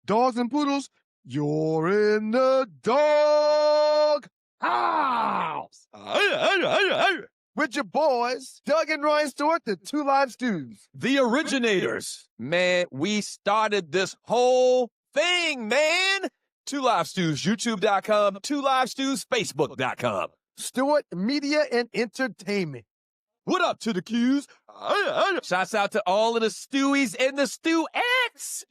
Dogs and poodles, you're in the dog house. With your boys, Doug and Ryan Stewart, the Two Live Stews. The originators. Man, we started this whole thing, man. Two Live Stews, YouTube.com. Two Live Stews, Facebook.com. Stewart Media and Entertainment. What up to the Qs? Shouts out to all of the Stewies and the Stewettes.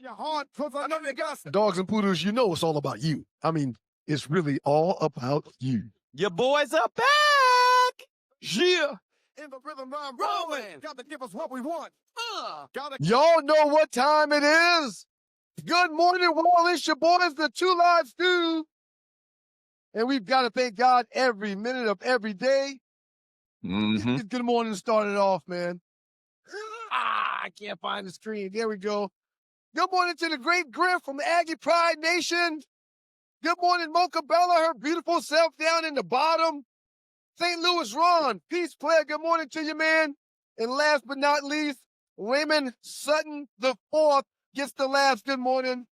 Dogs and poodles, you know it's all about you. I mean, it's really all about you. Your boys are back. Yeah. In the rhythm I'm rolling. Got to give us what we want. Y'all know what time it is. Good morning, world. It's your boys, the Two Live Stews. And we've got to thank God every minute of every day. Good morning started off, man. I can't find the screen. There we go. Good morning to the great Griff from Aggie Pride Nation. Good morning, Mocha Bella, her beautiful self down in the bottom. St. Louis Ron, peace player. Good morning to you, man. And last but not least, Raymond Sutton the fourth gets the last good morning.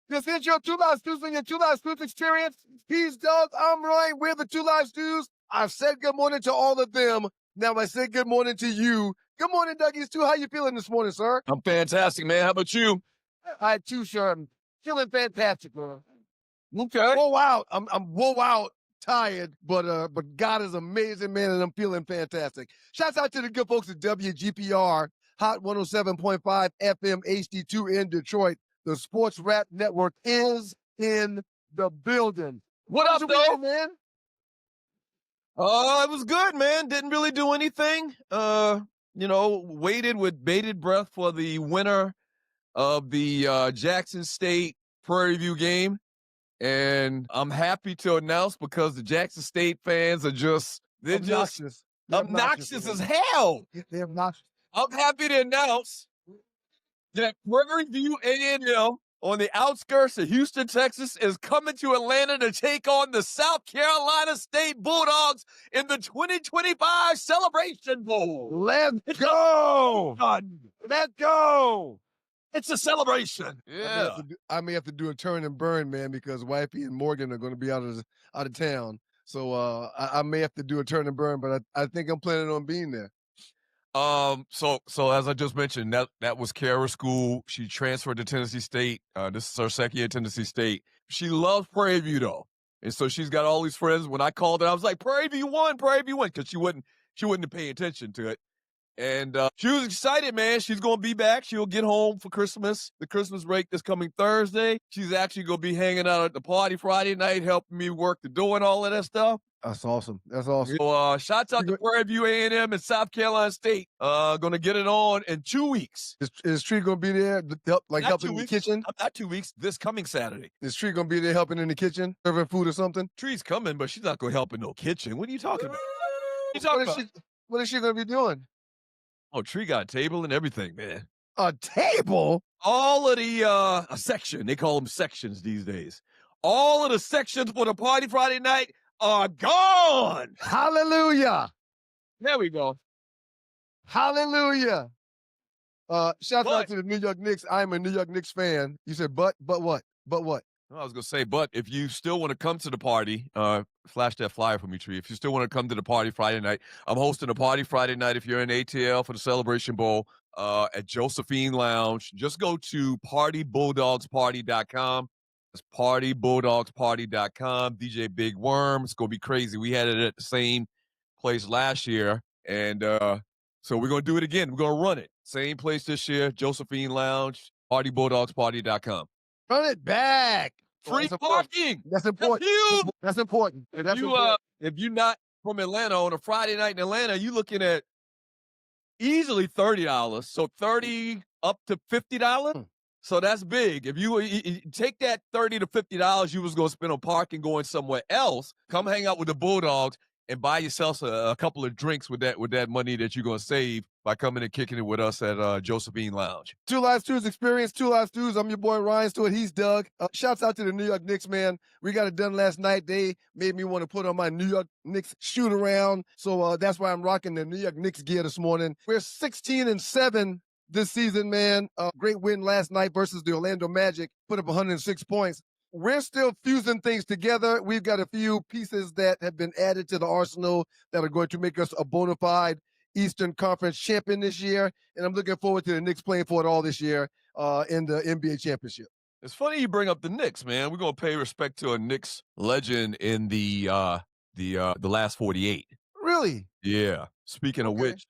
This is your Two Live Stews and your Two Live Stews experience. He's Doug, I'm Ryan, we're the Two Live Stews. I've said good morning to all of them. Now I say good morning to you. Good morning, Dougie Stu. How you feeling this morning, sir? I'm fantastic, man. How about you? I too, sure. I'm feeling fantastic, man. Okay. Whoa out. I'm whoa out tired, but God is amazing, man, and I'm feeling fantastic. Shouts out to the good folks at WGPR, Hot 107.5 FM HD2 in Detroit. The Sports Rap Network is in the building. What up, though, man? It was good, man. Didn't really do anything. Waited with bated breath for the winner of the Jackson State Prairie View game. And I'm happy to announce, because the Jackson State fans are they're obnoxious. Obnoxious as hell. They're obnoxious. I'm happy to announce that Prairie View A&M on the outskirts of Houston, Texas, is coming to Atlanta to take on the South Carolina State Bulldogs in the 2025 Celebration Bowl. Let's go! Let's go! It's a celebration. Yeah. I may have to do a turn and burn, man, because Wifey and Morgan are going to be out of town. So I may have to do a turn and burn, but I think I'm planning on being there. So as I just mentioned, that was Kara's school. She transferred to Tennessee State. This is her second year at Tennessee State. She loves Prairie View though, and so she's got all these friends. When I called her, I was like, Prairie View won, because she wouldn't pay attention to it. And she was excited, man. She's going to be back. She'll get home for Christmas, the Christmas break this coming Thursday. She's actually going to be hanging out at the party Friday night, helping me work the door and all of that stuff. That's awesome. That's awesome. So shouts out to Prairie View A&M and South Carolina State. Going to get it on in 2 weeks. Is Tree going to be there helping in the kitchen? Not 2 weeks, this coming Saturday. Is Tree going to be there helping in the kitchen, serving food or something? Tree's coming, but she's not going to help in no kitchen. What are you talking about? What is she going to be doing? Oh, Tree got a table and everything, man. A table? All of the, a section. They call them sections these days. All of the sections for the party Friday night are gone. Hallelujah. There we go. Hallelujah. Shout out to the New York Knicks. I'm a New York Knicks fan. You said, but what? But what? I was going to say, but if you still want to come to the party, flash that flyer for me, Tree. If you still want to come to the party Friday night, I'm hosting a party Friday night if you're in ATL for the Celebration Bowl at Josephine Lounge. Just go to partybulldogsparty.com. It's partybulldogsparty.com. DJ Big Worm. It's going to be crazy. We had it at the same place last year, and so we're going to do it again. We're going to run it. Same place this year, Josephine Lounge, partybulldogsparty.com. Run it back. Free parking. That's important. That's important. If you're not from Atlanta on a Friday night in Atlanta, you're looking at easily $30. So $30 up to $50. So that's big. If you take that $30 to $50 you was going to spend on parking going somewhere else, come hang out with the Bulldogs and buy yourself a couple of drinks with that money that you're going to save by coming and kicking it with us at Josephine Lounge. Two Live Stews experience, Two Live Stews. I'm your boy Ryan Stewart. He's Doug. Shouts out to the New York Knicks, man. We got it done last night. They made me want to put on my New York Knicks shoot around. So that's why I'm rocking the New York Knicks gear this morning. We're 16-7 this season, man. Great win last night versus the Orlando Magic. Put up 106 points. We're still fusing things together. We've got a few pieces that have been added to the arsenal that are going to make us a bona fide Eastern Conference champion this year. And I'm looking forward to the Knicks playing for it all this year in the NBA championship. It's funny you bring up the Knicks, man. We're gonna pay respect to a Knicks legend in the last 48. Really? Yeah. Speaking of Okay. which,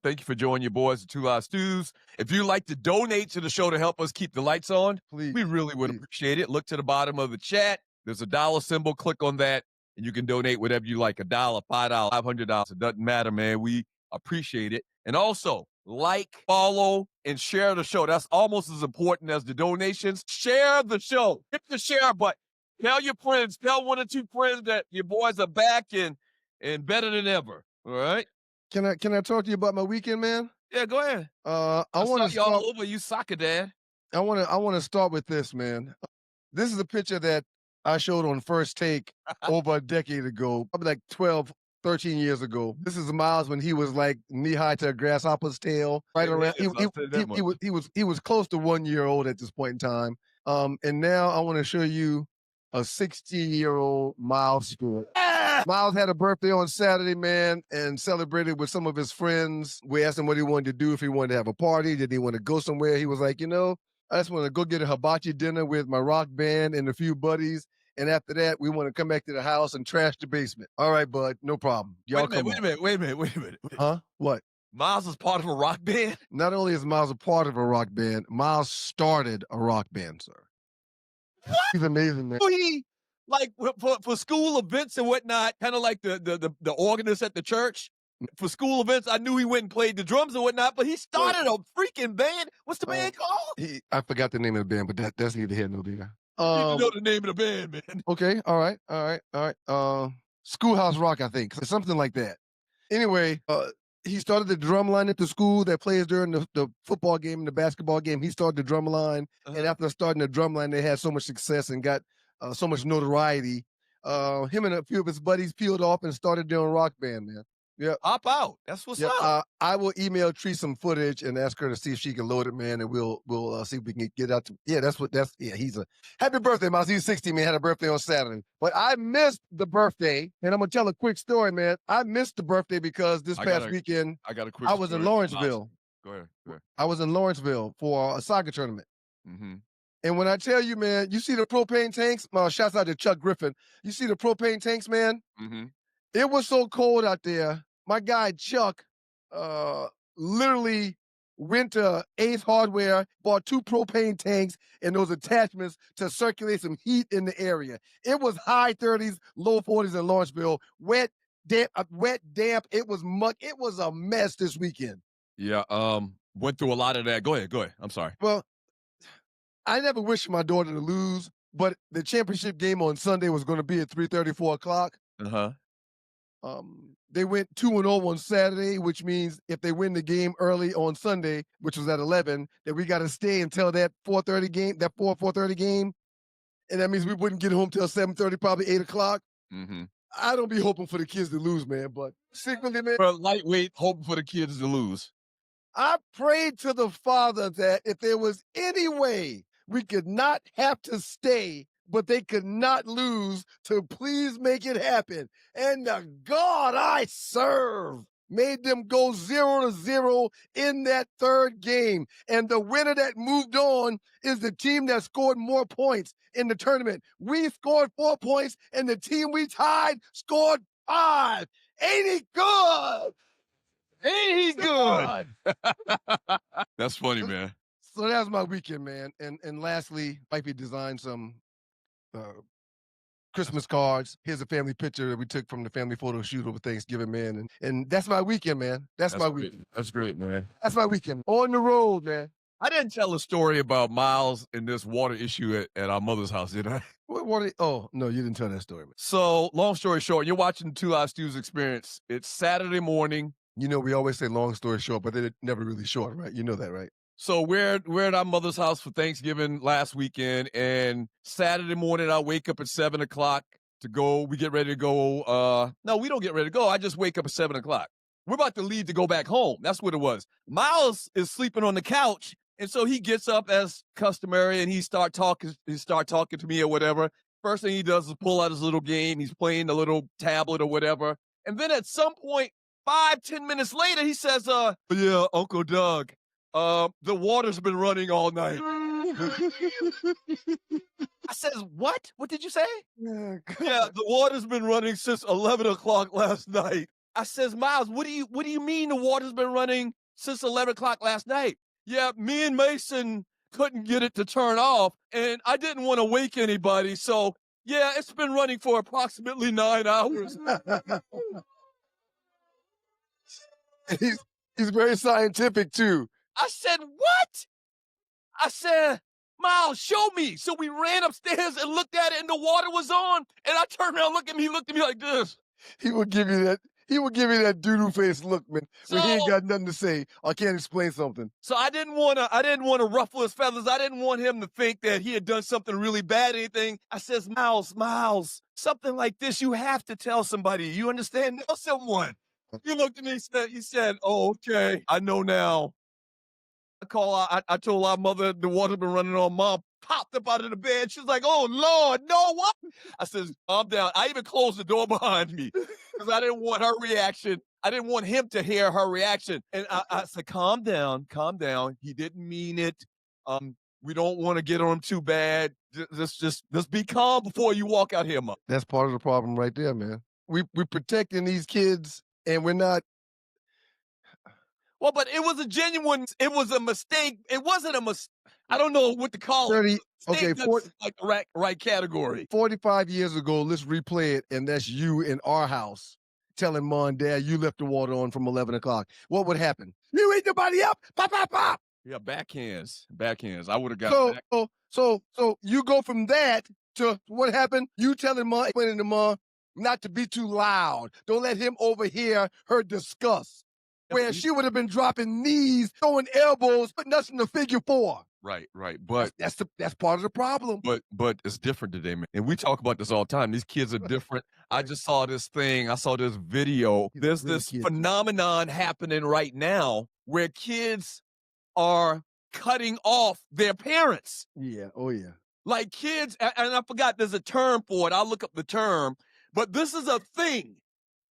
thank you for joining your boys, the Two Live Stews. If you'd like to donate to the show to help us keep the lights on, Please. we really would appreciate it. Look to the bottom of the chat. There's a dollar symbol. Click on that, and you can donate whatever you like, $1, $5, $500. It doesn't matter, man. We appreciate it. And also, like, follow, and share the show. That's almost as important as the donations. Share the show. Hit the share button. Tell your friends. Tell 1 or 2 friends that your boys are back and better than ever. All right? Can I talk to you about my weekend, man? Yeah, go ahead. I want to y'all start. over you soccer dad. I want to start with this, man. This is a picture that I showed on First Take over a decade ago, probably like 12, 13 years ago. This is Miles when he was like knee high to a grasshopper's tail, right around. He was close to 1 year old at this point in time. And now I want to show you a 16-year-old Miles story. Miles had a birthday on Saturday, man, and celebrated with some of his friends. We asked him what he wanted to do, if he wanted to have a party, did he want to go somewhere? He was like, I just want to go get a hibachi dinner with my rock band and a few buddies. And after that, we want to come back to the house and trash the basement. All right, bud, no problem. Y'all Wait a minute. Huh? What? Miles is part of a rock band? Not only is Miles a part of a rock band, Miles started a rock band, sir. What? He's amazing, man. He, like, for school events and whatnot, kind of like the organist at the church. For school events, I knew he went and played the drums and whatnot, but he started a freaking band. What's the band called? I forgot the name of the band, but that's neither here nor there. You need to know the name of the band, man. Okay, all right. Schoolhouse Rock, I think. Something like that. Anyway, he started the drum line at the school that plays during the football game and the basketball game. He started the drum line, and after starting the drum line, they had so much success and got so much notoriety. Him and a few of his buddies peeled off and started doing rock band, man. Yeah. Hop out. That's what's up. I will email Tree some footage and ask her to see if she can load it, man, and we'll see if we can get out to. Yeah, he's a happy birthday, Miles. He's 60, man. Had a birthday on Saturday, but I missed the birthday, and I'm gonna tell a quick story, man. I missed the birthday because this past weekend I was in Lawrenceville. Go ahead. I was in Lawrenceville for a soccer tournament. Mm-hmm. And when I tell you, man, you see the propane tanks. Shouts out to Chuck Griffin. You see the propane tanks, man. Mm-hmm. It was so cold out there. My guy Chuck literally went to Ace Hardware, bought 2 propane tanks and those attachments to circulate some heat in the area. It was high 30s, low 40s in Lawrenceville. Wet, damp. It was muck. It was a mess this weekend. Yeah, went through a lot of that. Go ahead. I'm sorry. Well, I never wished my daughter to lose, but the championship game on Sunday was going to be at 3:30, 4 o'clock. Uh-huh. They went 2-0 on Saturday, which means if they win the game early on Sunday, which was at 11, then we got to stay until that 4:30 game, that 4:30 game. And that means we wouldn't get home till 7:30, probably 8 o'clock. Mm-hmm. I don't be hoping for the kids to lose, man, but secretly, man. For lightweight, hoping for the kids to lose. I prayed to the Father that if there was any way we could not have to stay, but they could not lose, to please make it happen. And the God I serve made them go 0-0 in that third game. And the winner that moved on is the team that scored more points in the tournament. We scored 4 points, and the team we tied scored 5. Ain't he good? Ain't he good? That's funny, man. So that was my weekend, man. And lastly, Wifey designed some Christmas cards. Here's a family picture that we took from the family photo shoot over Thanksgiving, man. And that's my weekend, man. That's my weekend. That's great, man. That's my weekend. On the road, man. I didn't tell a story about Miles and this water issue at our mother's house, did I? What water? Oh, no, you didn't tell that story, man. So, long story short, you're watching Two Live Stews Experience. It's Saturday morning. You know, we always say long story short, but they're never really short, right? You know that, right? So we're at our mother's house for Thanksgiving last weekend, and Saturday morning I wake up at 7 o'clock to go. We get ready to go. No, we don't get ready to go. I just wake up at 7 o'clock. we're about to leave to go back home. That's what it was. Miles is sleeping on the couch. And so he gets up as customary and he start talking to me or whatever. First thing he does is pull out his little game. He's playing the little tablet or whatever. And then at some point, 5-10 minutes later, he says, yeah, Uncle Doug, the water's been running all night. I says, what? What did you say? Yeah, Yeah, the water's been running since 11 o'clock last night. I says, Miles, what do you mean the water's been running since 11 o'clock last night? Yeah, me and Mason couldn't get it to turn off, and I didn't want to wake anybody, so yeah, it's been running for approximately 9 hours. he's very scientific too. I said, what? I said, Miles, show me. So we ran upstairs and looked at it, and the water was on. And I turned around, looked at me like this. He would give you that. He would give you that doodoo face look, man, when he ain't got nothing to say or can't explain something. So I didn't want to ruffle his feathers. I didn't want him to think that he had done something really bad or anything. I says, Miles, something like this, you have to tell somebody. You understand? Tell someone. He looked at me and he said, oh, okay, I know now. I told our mother the water's been running on. Mom popped up out of the bed. She's like, oh, Lord, no, what? I said, calm down. I even closed the door behind me because I didn't want her reaction. I didn't want him to hear her reaction. And I said, calm down. He didn't mean it. We don't want to get on him too bad. Just be calm before you walk out here, Mom. That's part of the problem right there, man. We're protecting these kids and we're not. Well, but it was a mistake. It wasn't a mistake. I don't know what to call 30, it. Okay, like the right category. 45 years ago, let's replay it, and that's you in our house telling Mom and Dad you left the water on from 11 o'clock. What would happen? You eat nobody up? Pop, pop, pop. Yeah, backhands. I would have got back. So you go from that to what happened? You telling Mom, explaining to Mom not to be too loud. Don't let him overhear her disgust. Where she would have been dropping knees, throwing elbows, putting us in the figure four. Right. But that's part of the problem. But it's different today, man. And we talk about this all the time. These kids are different. I just saw this thing. I saw this video. There's this phenomenon happening right now where kids are cutting off their parents. Yeah. Oh, yeah. Like kids, and I forgot there's a term for it. I'll look up the term. But this is a thing.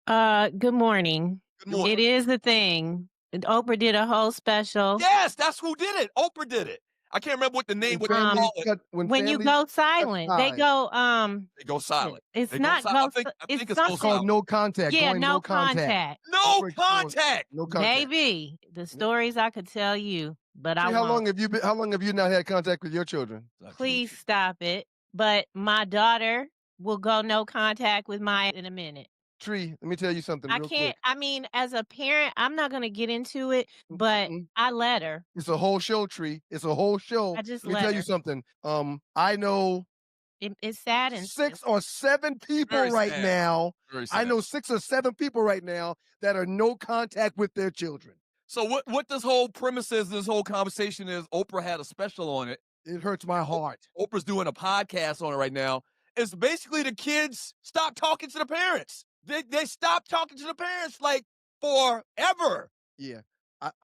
Good morning. Good morning. It is a thing. Oprah did a whole special. Yes, that's who did it. Oprah did it. I can't remember what the name, what they call it. When you go silent, they go silent. It's They not go go. silent. I think it's It's called no contact. Yeah, Going no contact. No contact. No contact. Baby, the stories I could tell you, but I How won't. long have you not had contact with your children? Please stop it. But my daughter will go no contact with Maya in a minute. Tree, let me tell you something I real can't. quick. I mean, as a parent, I'm not gonna get into it, but I let her. It's a whole show, Tree. It's a whole show. I just let me let tell her. you something. I know It's sad and 6 or 7 people Very right sad. now. Very I sad. know 6 or 7 people right now that are no contact with their children. So what this whole premise is, this whole conversation is, Oprah had a special on it. It hurts my heart. Oprah's doing a podcast on it right now. It's basically the kids stop talking to the parents. They stop talking to the parents like forever. Yeah.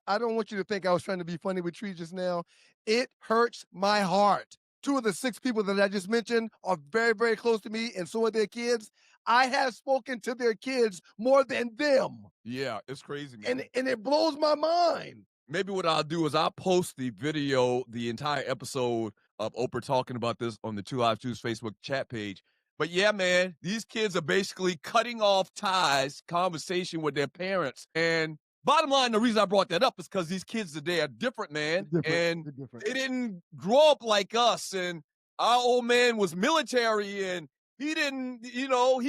I don't want you to think I was trying to be funny with Tree just now. It hurts my heart. 2 of the 6 people that I just mentioned are very, very close to me, and so are their kids. I have spoken to their kids more than them. Yeah, it's crazy, man. And it blows my mind. Maybe what I'll do is I'll post the video, the entire episode of Oprah talking about this on the 2 Live 2's Facebook chat page. But yeah, man, these kids are basically cutting off ties, conversation with their parents. And bottom line, the reason I brought that up is because these kids today are different, man. They're different. They didn't grow up like us. And our old man was military and he didn't, he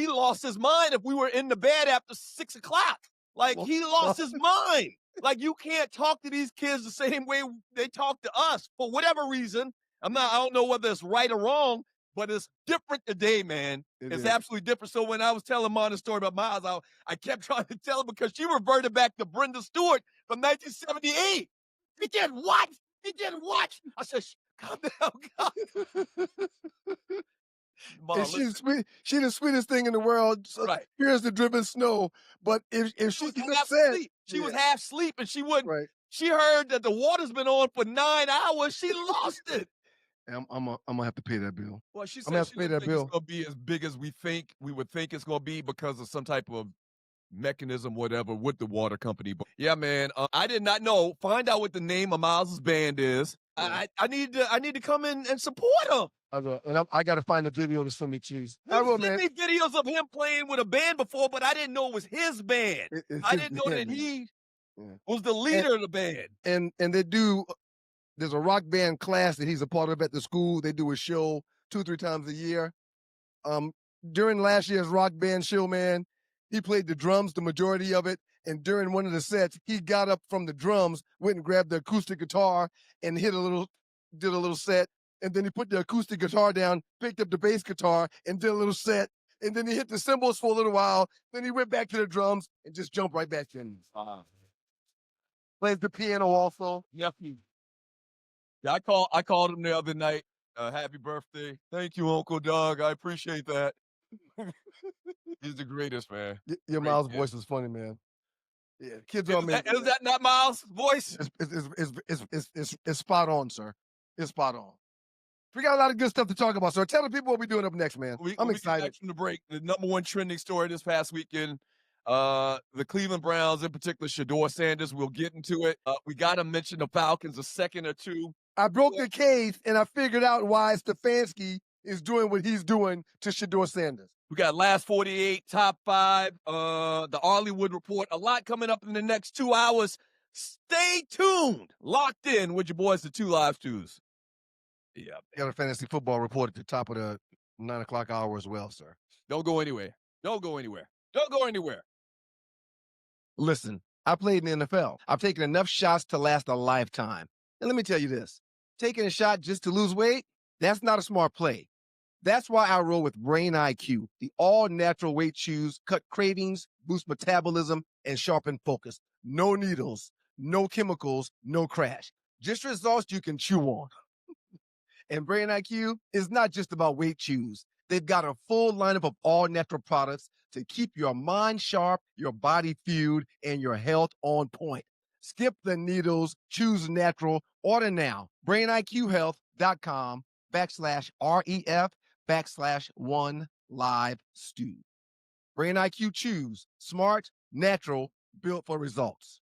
lost his mind if we were in the bed after 6 o'clock. Like he lost his mind. Like you can't talk to these kids the same way they talk to us for whatever reason. I don't know whether it's right or wrong, but it's different today, man. It's absolutely different. So when I was telling Mom the story about Miles, I kept trying to tell her because she reverted back to Brenda Stewart from 1978. He did what? He did what? I said, calm down, God. And she the sweetest thing in the world. So Right. here's the driven snow. But if she was gets half upset, asleep. She was half asleep, and she wouldn't. right. She heard that the water's been on for 9 hours. She lost it. I'm gonna have to pay that bill. Well, she I'm said gonna have she to pay doesn't that think it's bill. going to be as big as we would think it's going to be because of some type of mechanism, whatever, with the water company. But yeah, man, I did not know. Find out what the name of Miles's band is. Yeah. I need to come in and support him. I got to find the video to swim me cheese. I've seen me videos of him playing with a band before, but I didn't know it was his band. I didn't know that he was the leader of the band. And they do. There's a rock band class that he's a part of at the school. They do a show 2-3 times a year. During last year's rock band show, man, he played the drums, the majority of it. And during one of the sets, he got up from the drums, went and grabbed the acoustic guitar and did a little set. And then he put the acoustic guitar down, picked up the bass guitar and did a little set. And then he hit the cymbals for a little while. Then he went back to the drums and just jumped right back in. Plays the piano also. Yep. Yeah, I called him the other night. Happy birthday. Thank you, Uncle Doug. I appreciate that. He's the greatest, man. Your Miles' voice is funny, man. Yeah, kids are man. Is that not Miles' voice? It's spot on, sir. It's spot on. We got a lot of good stuff to talk about, sir. Tell the people what we're doing up next, man. I'm excited. From the break, the number one trending story this past weekend, the Cleveland Browns, in particular, Sheduer Sanders. We'll get into it. We got to mention the Falcons a second or two. I broke the case, and I figured out why Stefanski is doing what he's doing to Sheduer Sanders. We got last 48, top 5, the Arleywood report. A lot coming up in the next 2 hours. Stay tuned. Locked in with your boys, the 2 Live Stews. Yeah. Got a fantasy football report at the top of the 9 o'clock hour as well, sir. Don't go anywhere. Don't go anywhere. Don't go anywhere. Listen, I played in the NFL. I've taken enough shots to last a lifetime. And let me tell you this, taking a shot just to lose weight, that's not a smart play. That's why I roll with Brain IQ, the all-natural weight chews, cut cravings, boost metabolism, and sharpen focus. No needles, no chemicals, no crash. Just results you can chew on. And Brain IQ is not just about weight chews. They've got a full lineup of all-natural products to keep your mind sharp, your body fueled, and your health on point. Skip the needles, choose natural. Order now. BrainIQHealth.com/REF/1LiveStew. Brain IQ Chews. Smart, natural, built for results.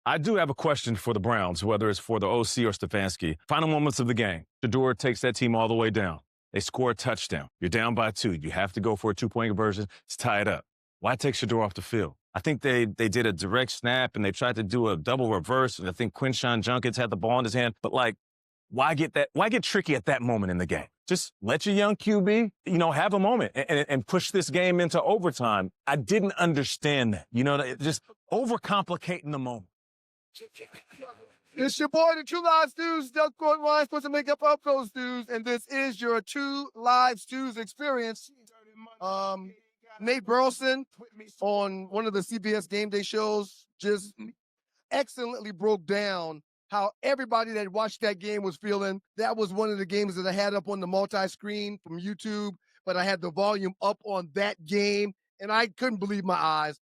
I do have a question for the Browns, whether it's for the OC or Stefanski. Final moments of the game. Shedeur takes that team all the way down. They score a touchdown. You're down by 2. You have to go for a 2-point conversion to tie it up. Why take Shedeur off the field? I think they did a direct snap, and they tried to do a double reverse, and I think Quinshawn Junkins had the ball in his hand. But, why get tricky at that moment in the game? Just let your young QB, have a moment and push this game into overtime. I didn't understand that. Just overcomplicating the moment. It's your boy, the 2 Live Stews. Doug Courtwine, supposed to make up those stews, and this is your 2 Live Stews experience. Nate Burleson on one of the CBS Game Day shows just excellently broke down how everybody that watched that game was feeling. That was one of the games that I had up on the multi-screen from YouTube, but I had the volume up on that game, and I couldn't believe my eyes.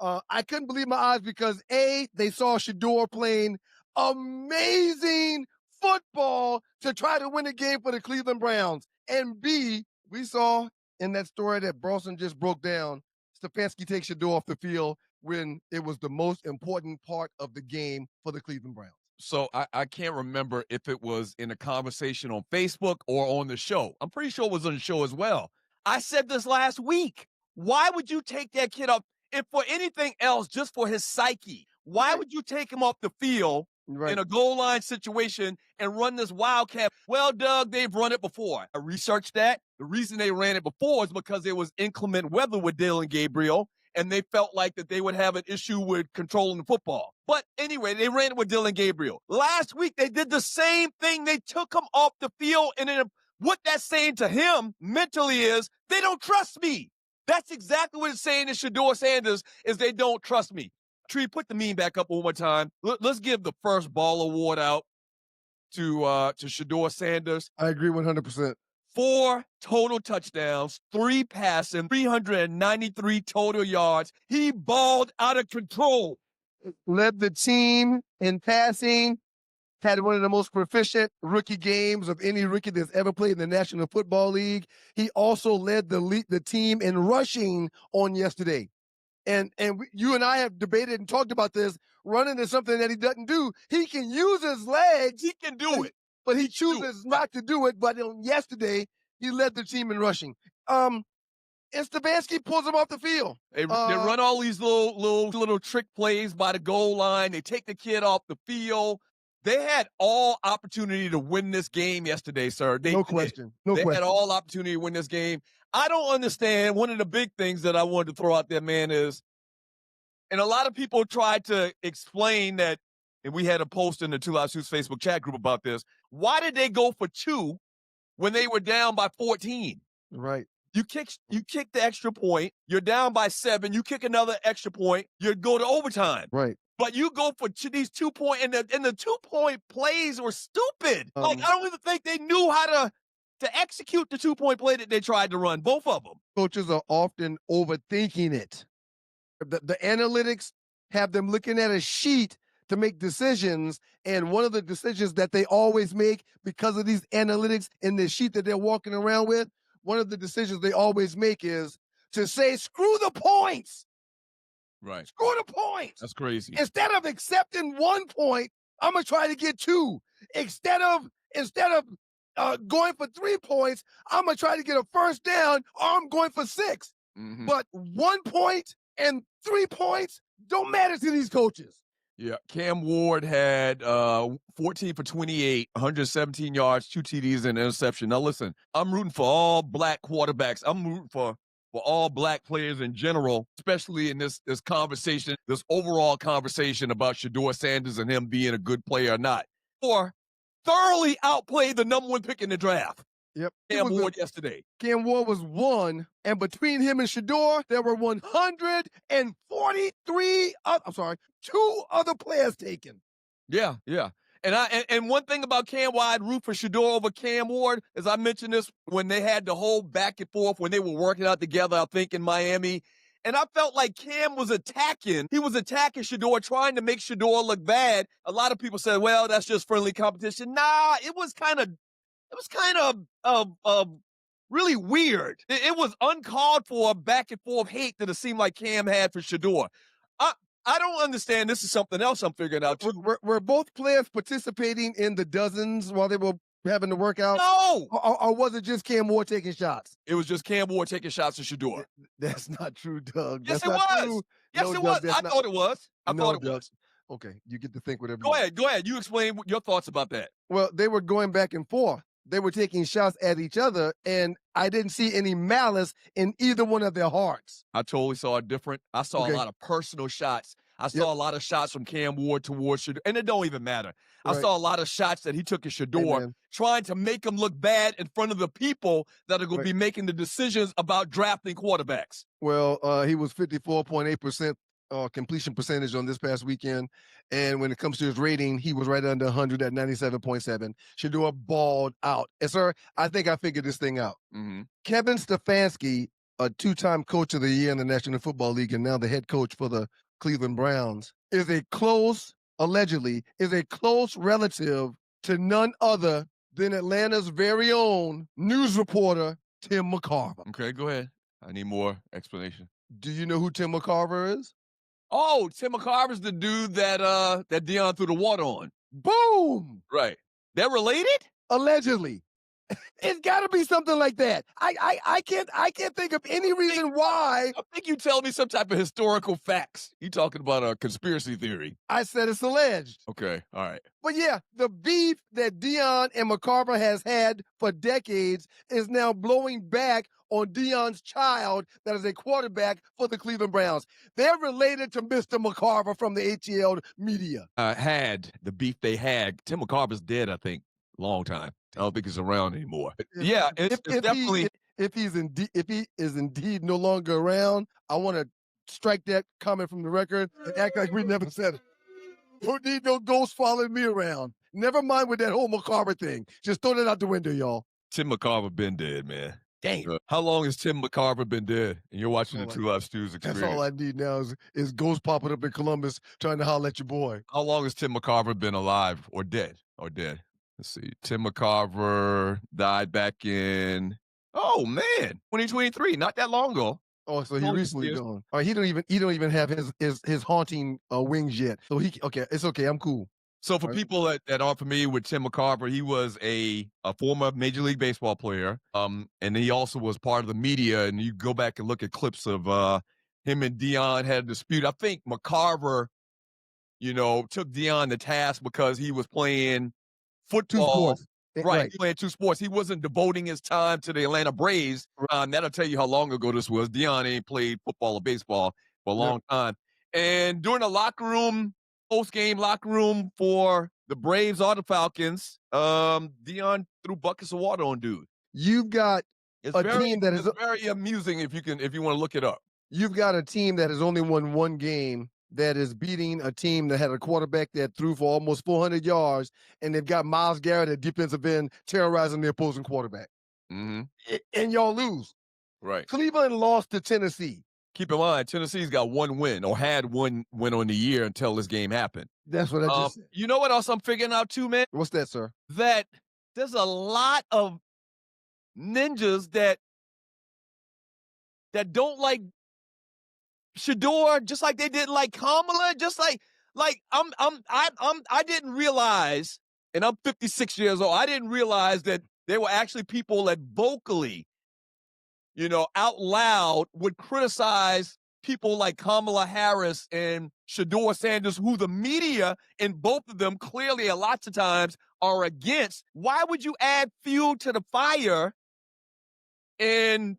I couldn't believe my eyes because, A, they saw Shedeur playing amazing football to try to win a game for the Cleveland Browns. And B, we saw in that story that Burleson just broke down, Stefanski takes Shedeur off the field when it was the most important part of the game for the Cleveland Browns. So I can't remember if it was in a conversation on Facebook or on the show. I'm pretty sure it was on the show as well. I said this last week. Why would you take that kid up? If for anything else, just for his psyche, why would you take him off the field in a goal line situation and run this wildcat? Well, Doug, they've run it before. I researched that. The reason they ran it before is because there was inclement weather with Dylan Gabriel, and they felt like that they would have an issue with controlling the football. But anyway, they ran it with Dylan Gabriel. Last week, they did the same thing. They took him off the field, and then what that's saying to him mentally is, they don't trust me. That's exactly what it's saying to Shedeur Sanders, is they don't trust me. Tree, put the meme back up one more time. Let's give the first ball award out to Shedeur Sanders. I agree 100%. 4 total touchdowns, 3 passing, 393 total yards. He balled out of control. Led the team in passing, had one of the most proficient rookie games of any rookie that's ever played in the National Football League. He also led the team in rushing on yesterday. And you and I have debated and talked about this. Running is something that he doesn't do. He can use his legs. He can do it. But he chooses not to do it. But on yesterday, he led the team in rushing. And Stefanski pulls him off the field. They run all these little trick plays by the goal line. They take the kid off the field. They had all opportunity to win this game yesterday, sir. No question. They had all opportunity to win this game. I don't understand. One of the big things that I wanted to throw out there, man, is, and a lot of people tried to explain that, and we had a post in the Two Live Suits Facebook chat group about this. Why did they go for 2 when they were down by 14? Right. You kick the extra point. You're down by 7. You kick another extra point. You go to overtime. Right. But you go for these 2-point, and the 2-point plays were stupid. I don't even think they knew how to execute the 2-point play that they tried to run, both of them. Coaches are often overthinking it. The analytics have them looking at a sheet to make decisions, and one of the decisions that they always make because of these analytics in the sheet that they're walking around with, one of the decisions they always make is to say, screw the points. Right. Screw the points. That's crazy. Instead of accepting 1 point, I'm going to try to get 2. Instead of going for 3 points, I'm going to try to get a first down, or I'm going for 6. Mm-hmm. But 1 point and 3 points don't matter to these coaches. Yeah, Cam Ward had 14 for 28, 117 yards, 2 TDs, and an interception. Now, listen, I'm rooting for all black quarterbacks. I'm rooting for all black players in general, especially in this conversation, this overall conversation about Sheduer Sanders and him being a good player or not. Or thoroughly outplayed the number 1 pick in the draft. Yep. Cam Ward yesterday. Cam Ward was 1, and between him and Shador, there were 143 2 other players taken. Yeah. And one thing about Cam Ward, root for Shedeur over Cam Ward, as I mentioned this when they had the whole back and forth when they were working out together, I think in Miami. And I felt like Cam was attacking. He was attacking Shedeur, trying to make Shedeur look bad. A lot of people said, well, that's just friendly competition. Nah, it was kind of really weird. It was uncalled for back and forth hate that it seemed like Cam had for Shedeur. I don't understand. This is something else I'm figuring out, too. Were both players participating in the dozens while they were having to work out? No! Or was it just Cam Ward taking shots? It was just Cam Ward taking shots at Shedeur. That's not true, Doug. Yes, That's it not was. true. Yes, No, it Doug, was. that's I thought it was. I thought it was. Okay, you get to think whatever Go ahead. You explain your thoughts about that. Well, they were going back and forth. They were taking shots at each other, and I didn't see any malice in either one of their hearts. I totally saw it different. I saw a lot of personal shots. I saw a lot of shots from Cam Ward towards Shedeur, and it don't even matter. Right. I saw a lot of shots that he took at Shedeur, trying to make him look bad in front of the people that are going to be making the decisions about drafting quarterbacks. Well, he was 54.8% completion percentage on this past weekend, and when it comes to his rating, he was right under 100 at 97.7. Shedeur balled out. And, sir, I think I figured this thing out. Mm-hmm. Kevin Stefanski, a 2-time coach of the year in the National Football League and now the head coach for the Cleveland Browns, allegedly, is a close relative to none other than Atlanta's very own news reporter, Tim McCarver. Okay, go ahead. I need more explanation. Do you know who Tim McCarver is? Oh, Tim McCarver's the dude that Deion threw the water on. Boom! Right. They're related? Allegedly. It's got to be something like that. I can't think of any reason why. I think you tell me some type of historical facts. You talking about a conspiracy theory. I said it's alleged. Okay, all right. But yeah, the beef that Deion and McCarver has had for decades is now blowing back on Deion's child that is a quarterback for the Cleveland Browns. They're related to Mr. McCarver from the ATL media. Had the beef they had. Tim McCarver's dead, I think. Long time. I don't think he's around anymore. It's definitely. If he is indeed no longer around, I want to strike that comment from the record and act like we never said it. Don't need no ghost following me around. Never mind with that whole McCarver thing. Just throw that out the window, y'all. Tim McCarver been dead, man. Damn. How long has Tim McCarver been dead? And you're watching the Oh, Two Live Stews experience. That's all I need now is Ghost popping up in Columbus trying to holler at your boy. How long has Tim McCarver been alive or dead? Let's see. Tim McCarver died back in, 2023, not that long ago. Oh, so he Only recently years. gone. All right, he don't even have his haunting wings yet. So it's okay. I'm cool. So for Right. people that aren't familiar with Tim McCarver, he was a former Major League Baseball player. And he also was part of the media. And you go back and look at clips of him and Dion had a dispute. I think McCarver, took Dion to task because he was playing football. sports. Right, he playing two sports. He wasn't devoting his time to the Atlanta Braves. That'll tell you how long ago this was. Dion ain't played football or baseball for a long time. And during the post-game locker room for the Braves or the Falcons, Dion threw buckets of water on dude. You've got It's team that is very amusing if you want to look it up. You've got a team that has only won one game that is beating a team that had a quarterback that threw for almost 400 yards, and they've got Myles Garrett at defensive end terrorizing the opposing quarterback. Mm-hmm. And y'all lose. Right. Cleveland lost to Tennessee. Keep in mind, Tennessee's got one win or had one win on the year until this game happened. That's what I just said. You know what else I'm figuring out too, man? What's that, sir? That there's a lot of ninjas that don't like Shedeur, just like they didn't like Kamala, just like I didn't realize, and I'm 56 years old, I didn't realize that there were actually people that vocally, out loud would criticize people like Kamala Harris and Sheduer Sanders, who the media and both of them clearly a lots of times are against. Why would you add fuel to the fire and,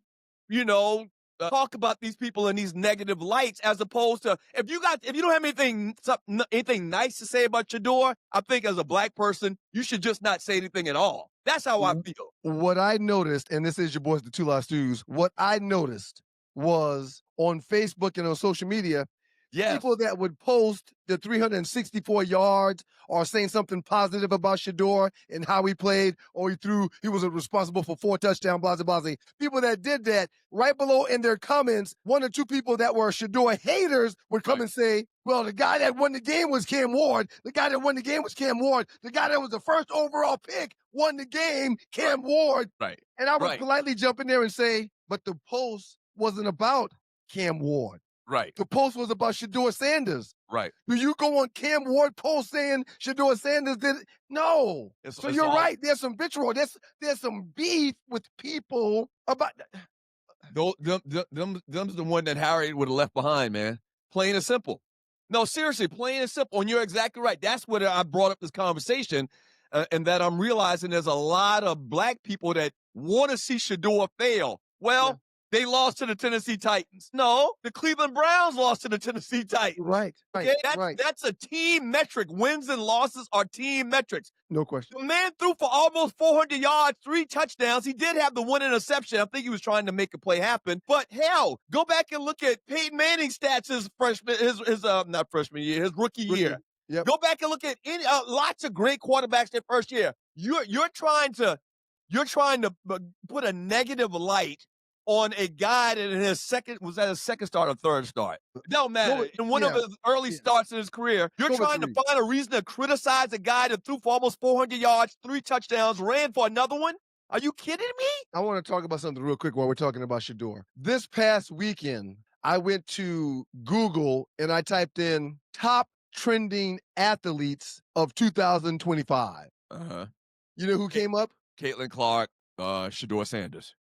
talk about these people in these negative lights, as opposed to if you don't have anything nice to say about Shedeur, I think as a black person, you should just not say anything at all. That's how I feel. What I noticed, and this is your boys, the Two Live Stews, what I noticed was on Facebook and on social media, people that would post the 364 yards or saying something positive about Shedeur and how he played, or he was responsible for 4 touchdowns, blah, blah, blah. People that did that, right below in their comments, 1 or 2 people that were Shedeur haters would come and say, well, the guy that won the game was Cam Ward. The guy that won the game was Cam Ward. The guy that was the first overall pick won the game, Cam Ward. Right. And I would politely jump in there and say, but the post wasn't about Cam Ward. Right. The post was about Sheduer Sanders. Right. Do you go on Cam Ward post saying Sheduer Sanders did it? No. So you're right. There's some vitriol. There's some beef with people about them's the one that Harry would have left behind, man. Plain and simple. No, seriously, plain and simple. And you're exactly right. That's what I brought up this conversation, and that I'm realizing there's a lot of black people that want to see Shedeur fail. Well, they lost to the Tennessee Titans. No, the Cleveland Browns lost to the Tennessee Titans. Right. Okay? That's a team metric. Wins and losses are team metrics. No question. The man threw for almost 400 yards, 3 touchdowns. He did have the 1 interception. I think he was trying to make a play happen. But hell, go back and look at Peyton Manning's stats his rookie year. Yep. Go back and look at lots of great quarterbacks their first year. You're trying to put a negative light on a guy that in his second start or third start. It don't matter. In one of his early starts in his career, you're trying to find a reason to criticize a guy that threw for almost 400 yards, 3 touchdowns, ran for another one? Are you kidding me? I want to talk about something real quick while we're talking about Shedeur. This past weekend, I went to Google and I typed in top trending athletes of 2025. Uh-huh. You know who came up? Caitlin Clark, Sheduer Sanders.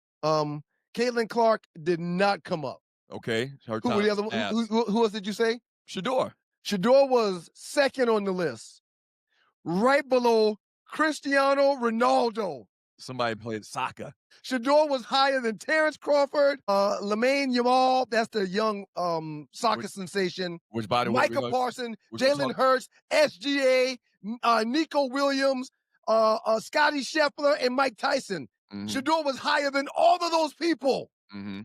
Caitlin Clark did not come up. Okay. Who were the other one? Who else did you say? Shedeur. Shedeur was second on the list, right below Cristiano Ronaldo. Somebody played soccer. Shedeur was higher than Terrence Crawford, Lamine Yamal, that's the young soccer sensation. Which, by the way, Micah Parsons, Jalen Hurts, SGA, Nico Williams, Scotty Scheffler, and Mike Tyson. Mm-hmm. Shedeur was higher than all of those people. Mm-hmm.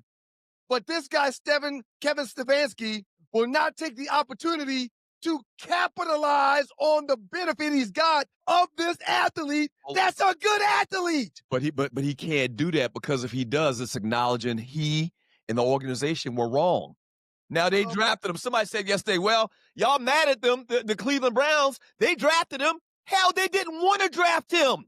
But this guy, Kevin Stefanski, will not take the opportunity to capitalize on the benefit he's got of this athlete. That's a good athlete. But he can't do that, because if he does, it's acknowledging he and the organization were wrong. Now they drafted him. Somebody said yesterday, well, y'all mad at them, the Cleveland Browns. They drafted him. Hell, they didn't want to draft him.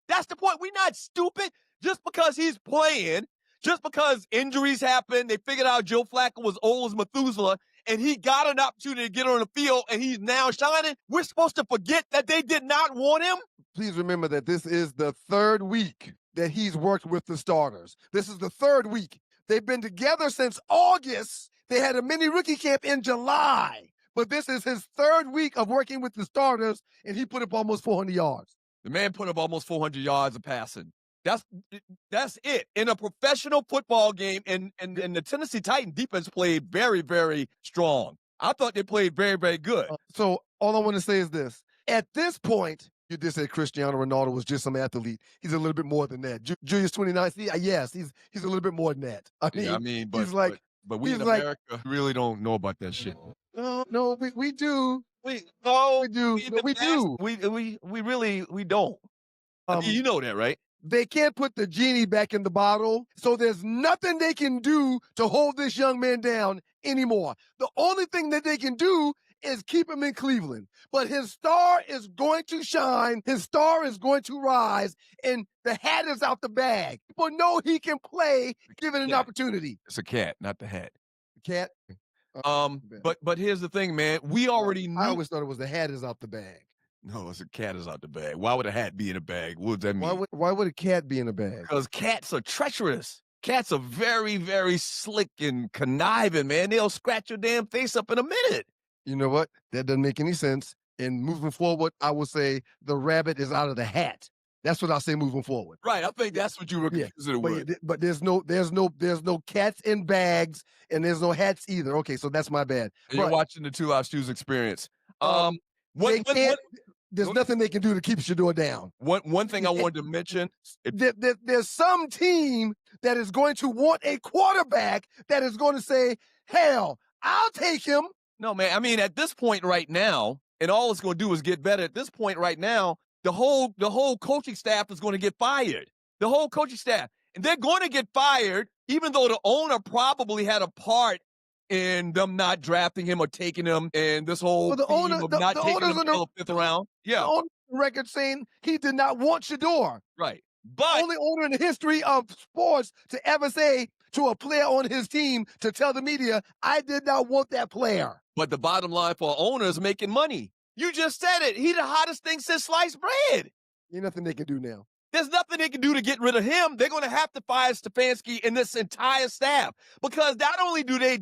That's the point. We're not stupid. Just because he's playing, just because injuries happen, they figured out Joe Flacco was old as Methuselah, and he got an opportunity to get on the field, and he's now shining. We're supposed to forget that they did not want him? Please remember that this is the third week that he's worked with the starters. This is the third week. They've been together since August. They had a mini rookie camp in July. But this is his third week of working with the starters, and he put up almost 400 yards. The man put up almost 400 yards of passing. That's it. In a professional football game, and the Tennessee Titan defense played very, very strong. I thought they played very, very good. So all I want to say is this. At this point, you just said Cristiano Ronaldo was just some athlete. He's a little bit more than that. Julius 29, yes, he's a little bit more than that. But he's like, but we in America really don't know about that shit. No, we do. We do. We do. We really don't. I mean, you know that, right? They can't put the genie back in the bottle, so there's nothing they can do to hold this young man down anymore. The only thing that they can do is keep him in Cleveland. But his star is going to shine, his star is going to rise, and the hat is out the bag. People know he can play given an opportunity. It's a cat, not the hat. Cat? But here's the thing, man. We already knew. I always thought it was the hat is out the bag. No, it's a cat is out the bag. Why would a hat be in a bag? What does that mean? Why would a cat be in a bag? Because cats are treacherous. Cats are very, very slick and conniving, man. They'll scratch your damn face up in a minute. You know what? That doesn't make any sense. And moving forward, I will say the rabbit is out of the hat. That's what I'll say moving forward. Right. I think that's what you were confusing it with. But there's no cats in bags, and there's no hats either. Okay, so that's my bad. And you're watching the Two Live Stews experience. There's nothing they can do to keep Shedeur down. One thing I wanted to mention. There's some team that is going to want a quarterback that is going to say, hell, I'll take him. No, man. I mean, at this point right now, and all it's going to do is get better. At this point right now, the whole coaching staff is going to get fired. The whole coaching staff. And they're going to get fired, even though the owner probably had a part in them not drafting him or taking him, and this whole theme of not taking him until the 5th round. Yeah. The owner record saying he did not want Shedeur. Right. But only owner in the history of sports to ever say to a player on his team to tell the media, I did not want that player. But the bottom line for owners making money. You just said it. He the hottest thing since sliced bread. Ain't nothing they can do now. There's nothing they can do to get rid of him. They're going to have to fire Stefanski and this entire staff, because not only do they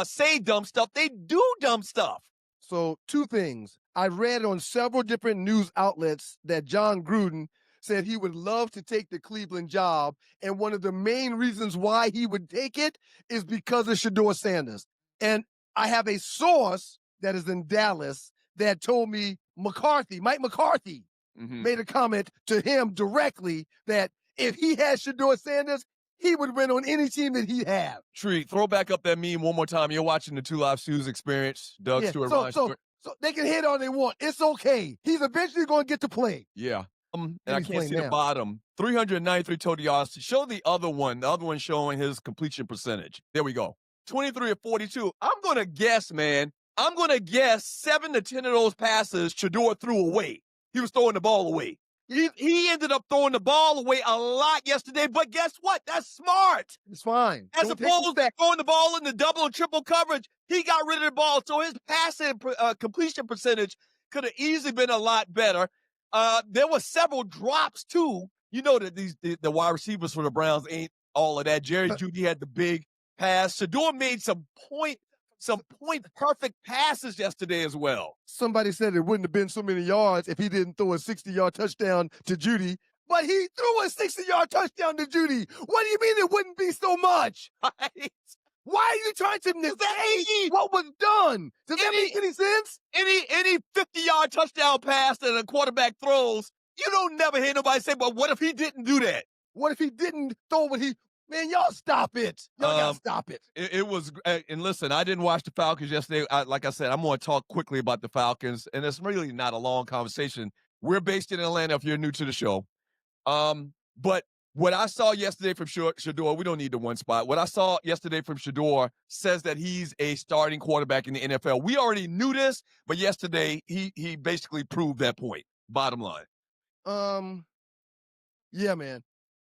say dumb stuff, they do dumb stuff. So 2 things. I read on several different news outlets that John Gruden said he would love to take the Cleveland job, and one of the main reasons why he would take it is because of Sheduer Sanders. And I have a source that is in Dallas that told me Mike McCarthy, made a comment to him directly that if he had Sheduer Sanders, he would win on any team that he'd have. Tree, throw back up that meme one more time. You're watching the Two Live Stews experience. Doug Stewart, Ryan Stewart. So they can hit all they want. It's okay. He's eventually going to get to play. Yeah. And I can't see the bottom. 393 total yards. Show the other one showing his completion percentage. There we go. 23 of 42. I'm going to guess, man. 7 to 10 of those passes Shedeur threw away. He was throwing the ball away. He ended up throwing the ball away a lot yesterday, but guess what? That's smart. It's fine. As opposed to throwing the ball in the double and triple coverage, he got rid of the ball, so his passing completion percentage could have easily been a lot better. There were several drops, too. You know that the wide receivers for the Browns ain't all of that. Jerry Jeudy had the big pass. Shedeur made some point perfect passes yesterday as well. Somebody said it wouldn't have been so many yards if he didn't throw a 60-yard touchdown to Jeudy, but he threw a 60-yard touchdown to Jeudy. What do you mean it wouldn't be so much? Right. Why are you trying to negate what was done? Does that make any sense? Any 50-yard touchdown pass that a quarterback throws, you don't never hear nobody say, but what if he didn't do that? What if he didn't throw what he Man, y'all stop it. Y'all gotta stop it. It was, and listen, I didn't watch the Falcons yesterday. Like I said, I'm going to talk quickly about the Falcons, and it's really not a long conversation. We're based in Atlanta if you're new to the show. But what I saw yesterday from Shedeur, we don't need the one spot. What I saw yesterday from Shedeur says that he's a starting quarterback in the NFL. We already knew this, but yesterday he basically proved that point. Bottom line. Yeah, man.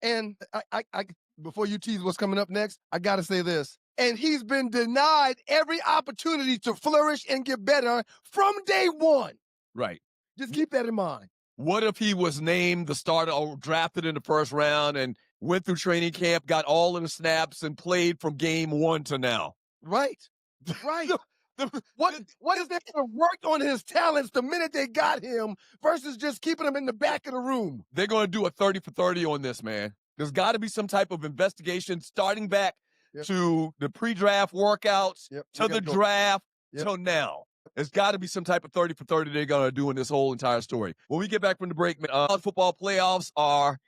And I before you tease what's coming up next, I gotta say this. And he's been denied every opportunity to flourish and get better from day one. Right. Just keep that in mind. What if he was named the starter or drafted in the first round and went through training camp, got all of the snaps, and played from game one to now? Right. Right. What is that to work on his talents the minute they got him versus just keeping him in the back of the room? They're going to do a 30 for 30 on this, man. There's got to be some type of investigation starting back to the pre-draft workouts, to the draft, till now. There's got to be some type of 30 for 30 they're going to do in this whole entire story. When we get back from the break, college football playoffs are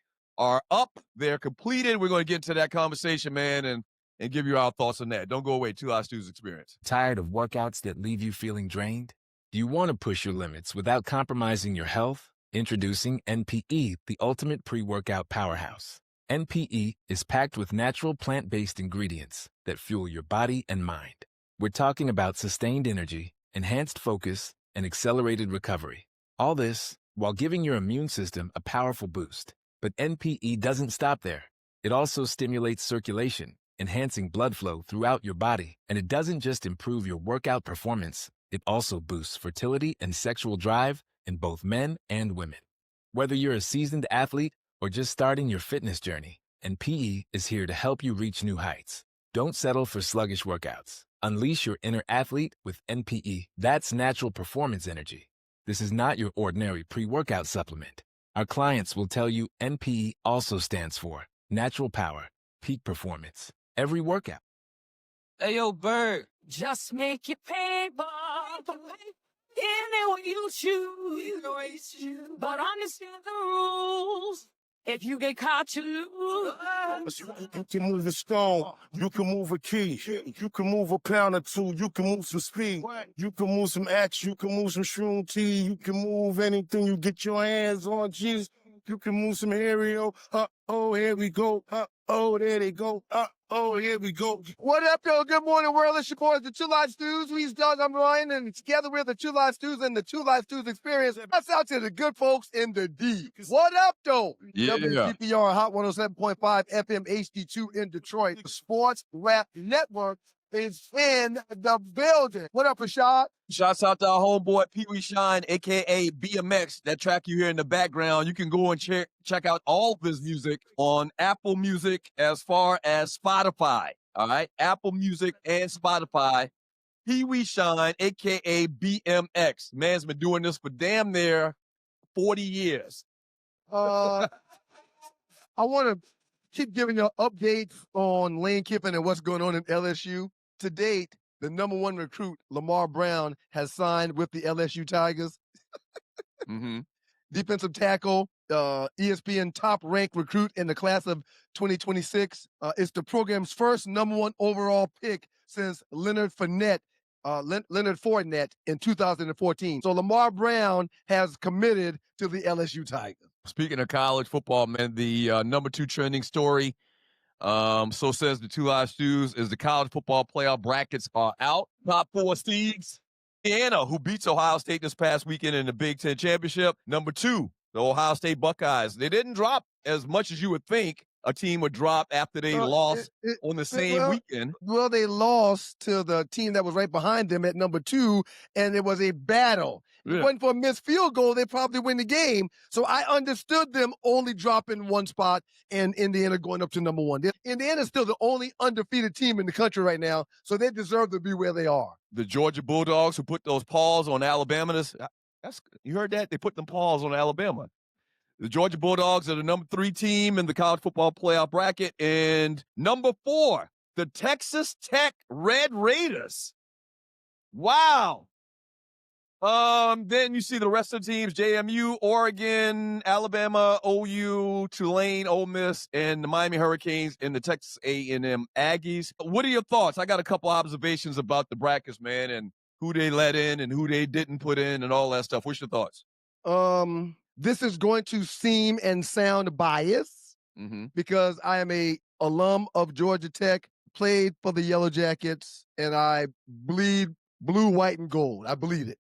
up. They're completed. We're going to get into that conversation, man, and give you our thoughts on that. Don't go away. Two Live Stews experience. Tired of workouts that leave you feeling drained? Do you want to push your limits without compromising your health? Introducing NPE, the ultimate pre-workout powerhouse. NPE is packed with natural plant-based ingredients that fuel your body and mind. We're talking about sustained energy, enhanced focus, and accelerated recovery. All this while giving your immune system a powerful boost. But NPE doesn't stop there. It also stimulates circulation, enhancing blood flow throughout your body. And it doesn't just improve your workout performance, it also boosts fertility and sexual drive in both men and women. Whether you're a seasoned athlete or just starting your fitness journey, NPE is here to help you reach new heights. Don't settle for sluggish workouts. Unleash your inner athlete with NPE. That's natural performance energy. This is not your ordinary pre-workout supplement. Our clients will tell you NPE also stands for natural power, peak performance, every workout. Hey, yo, Bird, just make your paper. Any way you choose. But understand the rules. If you get caught, you lose. You can move a stone, you can move a key, you can move a pound or two, you can move some speed, you can move some axe, you can move some shroom tea, you can move anything you get your hands on, Jesus. You can move some aerial, oh, here we go, oh, there they go, oh, here we go. What up, yo? Good morning, world. It's your boys, the Two Live Stews. We's Doug, I'm Ryan, and together we're the Two Live Stews and the Two Live Stews experience. That's out to the good folks in the D. What up, though? Yeah. WPPR Hot 107.5 FM HD2 in Detroit. The Sports Rap Network is in the building. What up, Rashad? Shouts out to our homeboy Pee Wee Shine, a.k.a. BMX. That track you hear in the background, you can go and check out all of his music on Apple Music as far as Spotify. All right? Apple Music and Spotify. Pee Wee Shine, a.k.a. BMX. Man's been doing this for damn near 40 years. I want to keep giving you updates on Lane Kiffin and what's going on in LSU. To date, the number one recruit, Lamar Brown, has signed with the LSU Tigers. Defensive tackle, ESPN top-ranked recruit in the class of 2026. It's the program's first number one overall pick since Leonard Fournette in 2014. So Lamar Brown has committed to the LSU Tigers. Speaking of college football, man, the number two trending story, so says the Two Live Stews, is the college football playoff brackets are out. Top four seeds. Indiana, who beats Ohio State this past weekend in the Big Ten Championship. Number two, the Ohio State Buckeyes. They didn't drop as much as you would think a team would drop after they lost on the same weekend. Well, they lost to the team that was right behind them at number two, and it was a battle. If it wasn't for a missed field goal, they probably win the game. So I understood them only dropping one spot and Indiana going up to number one. Indiana's still the only undefeated team in the country right now, so they deserve to be where they are. The Georgia Bulldogs, who put those paws on Alabama, you heard that? They put them paws on Alabama. The Georgia Bulldogs are the number three team in the college football playoff bracket. And number four, the Texas Tech Red Raiders. Wow. Then you see the rest of the teams: JMU, Oregon, Alabama, OU, Tulane, Ole Miss, and the Miami Hurricanes and the Texas A&M Aggies. What are your thoughts? I got a couple observations about the brackets, man, and who they let in and who they didn't put in and all that stuff. What's your thoughts? This is going to seem and sound biased because I am a alum of Georgia Tech, played for the Yellow Jackets, and I bleed blue, white, and gold. I bleed it.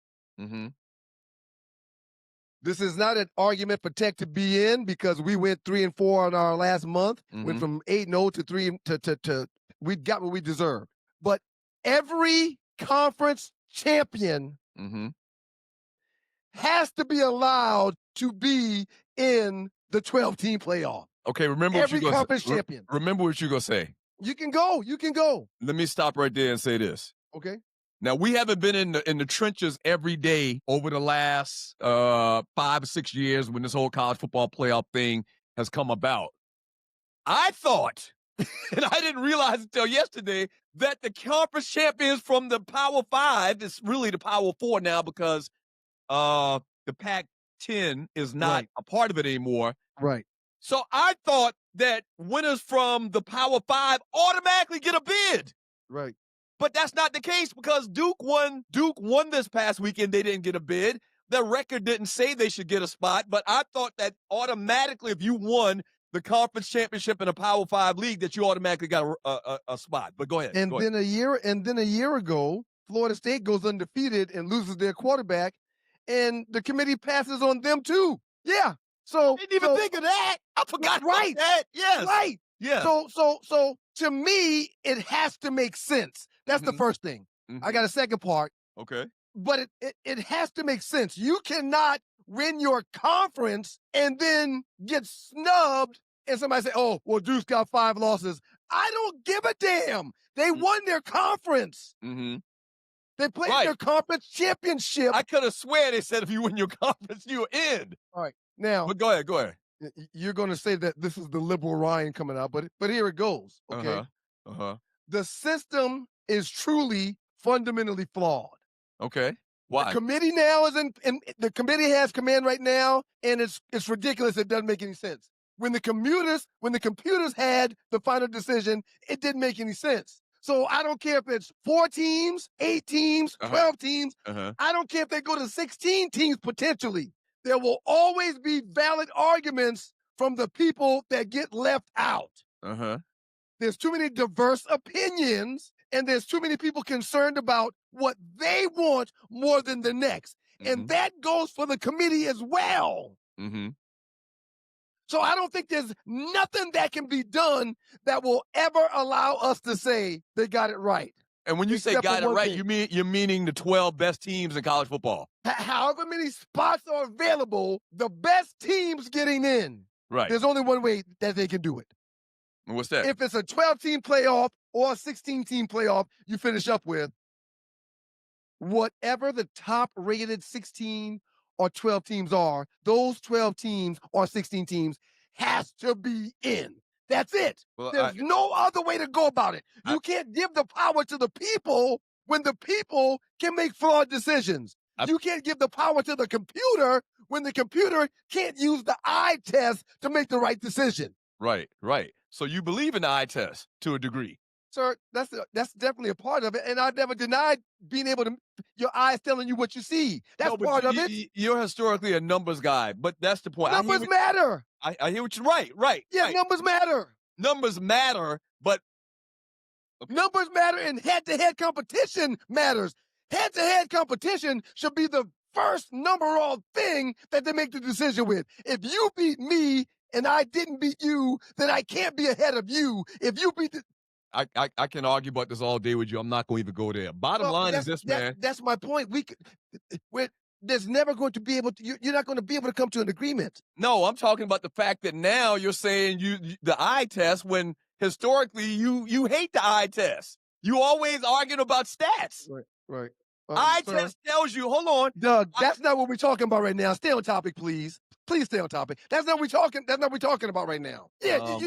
This is not an argument for Tech to be in because we went 3-4 on our last month. Went from 8-0 to 3 to we got what we deserve. But every conference champion has to be allowed to be in the 12-team playoff. Okay, remember Every what you're conference champion. Remember what you're gonna say. You can go. You can go. Let me stop right there and say this. Okay. Now, we haven't been in the trenches every day over the last 5 or 6 years when this whole college football playoff thing has come about. I thought, and I didn't realize until yesterday, that the conference champions from the Power 5 is really the Power 4 now because the Pac-10 is not a part of it anymore. Right. So I thought that winners from the Power 5 automatically get a bid. Right. But that's not the case because Duke won this past weekend. They didn't get a bid. Their record didn't say they should get a spot, but I thought that automatically if you won the conference championship in a Power 5 league that you automatically got a spot. But go ahead. And then a year ago, Florida State goes undefeated and loses their quarterback, and the committee passes on them too. Yeah. So I didn't even think of that. I forgot about that. Yes. Right. Yeah. So to me, it has to make sense. That's the first thing. I got a second part. Okay. But it has to make sense. You cannot win your conference and then get snubbed and somebody say, oh, well, Duke's got 5 losses. I don't give a damn. They won their conference. They played their conference championship. I could have swear they said if you win your conference, you're in. All right. Now. But go ahead. You're going to say that this is the liberal Ryan coming out, but here it goes. Okay. The system is truly fundamentally flawed. Okay. Why? The committee now is in the committee has command right now, and it's ridiculous. It doesn't make any sense. When the computers had the final decision, it didn't make any sense. So I don't care if it's 4 teams, 8 teams, 12 teams. I don't care if they go to 16 teams potentially. There will always be valid arguments from the people that get left out. There's too many diverse opinions, and there's too many people concerned about what they want more than the next. And that goes for the committee as well. So I don't think there's nothing that can be done that will ever allow us to say they got it right. And when you say got it right, you're meaning the 12 best teams in college football. However many spots are available, the best teams getting in. Right. There's only one way that they can do it. And what's that? If it's a 12-team playoff or a 16-team playoff, you finish up with whatever the top-rated 16 or 12 teams are, those 12 teams or 16 teams has to be in. That's it. Well, There's no other way to go about it. You can't give the power to the people when the people can make flawed decisions. You can't give the power to the computer when the computer can't use the eye test to make the right decision. Right. So you believe in the eye test to a degree. Sir, that's definitely a part of it, and I've never denied being able to, your eyes telling you what you see. That's part of it. You're historically a numbers guy, but that's the point. Numbers matter. I hear what you're right. Yeah, numbers matter. Numbers matter, but numbers matter, and head-to-head competition matters. Head-to-head competition should be the first number-all thing that they make the decision with. If you beat me and I didn't beat you, then I can't be ahead of you. If you beat the I can argue about this all day with you. I'm not going to even go there. Bottom line is this, man. That's my point. There's never going to be able to. You're not going to be able to come to an agreement. No, I'm talking about the fact that now you're saying the eye test when historically you hate the eye test. You always arguing about stats. Right. Eye test tells you. Hold on, Doug. That's not what we're talking about right now. Stay on topic, please. Please stay on topic. That's not what we're talking about right now. Yeah,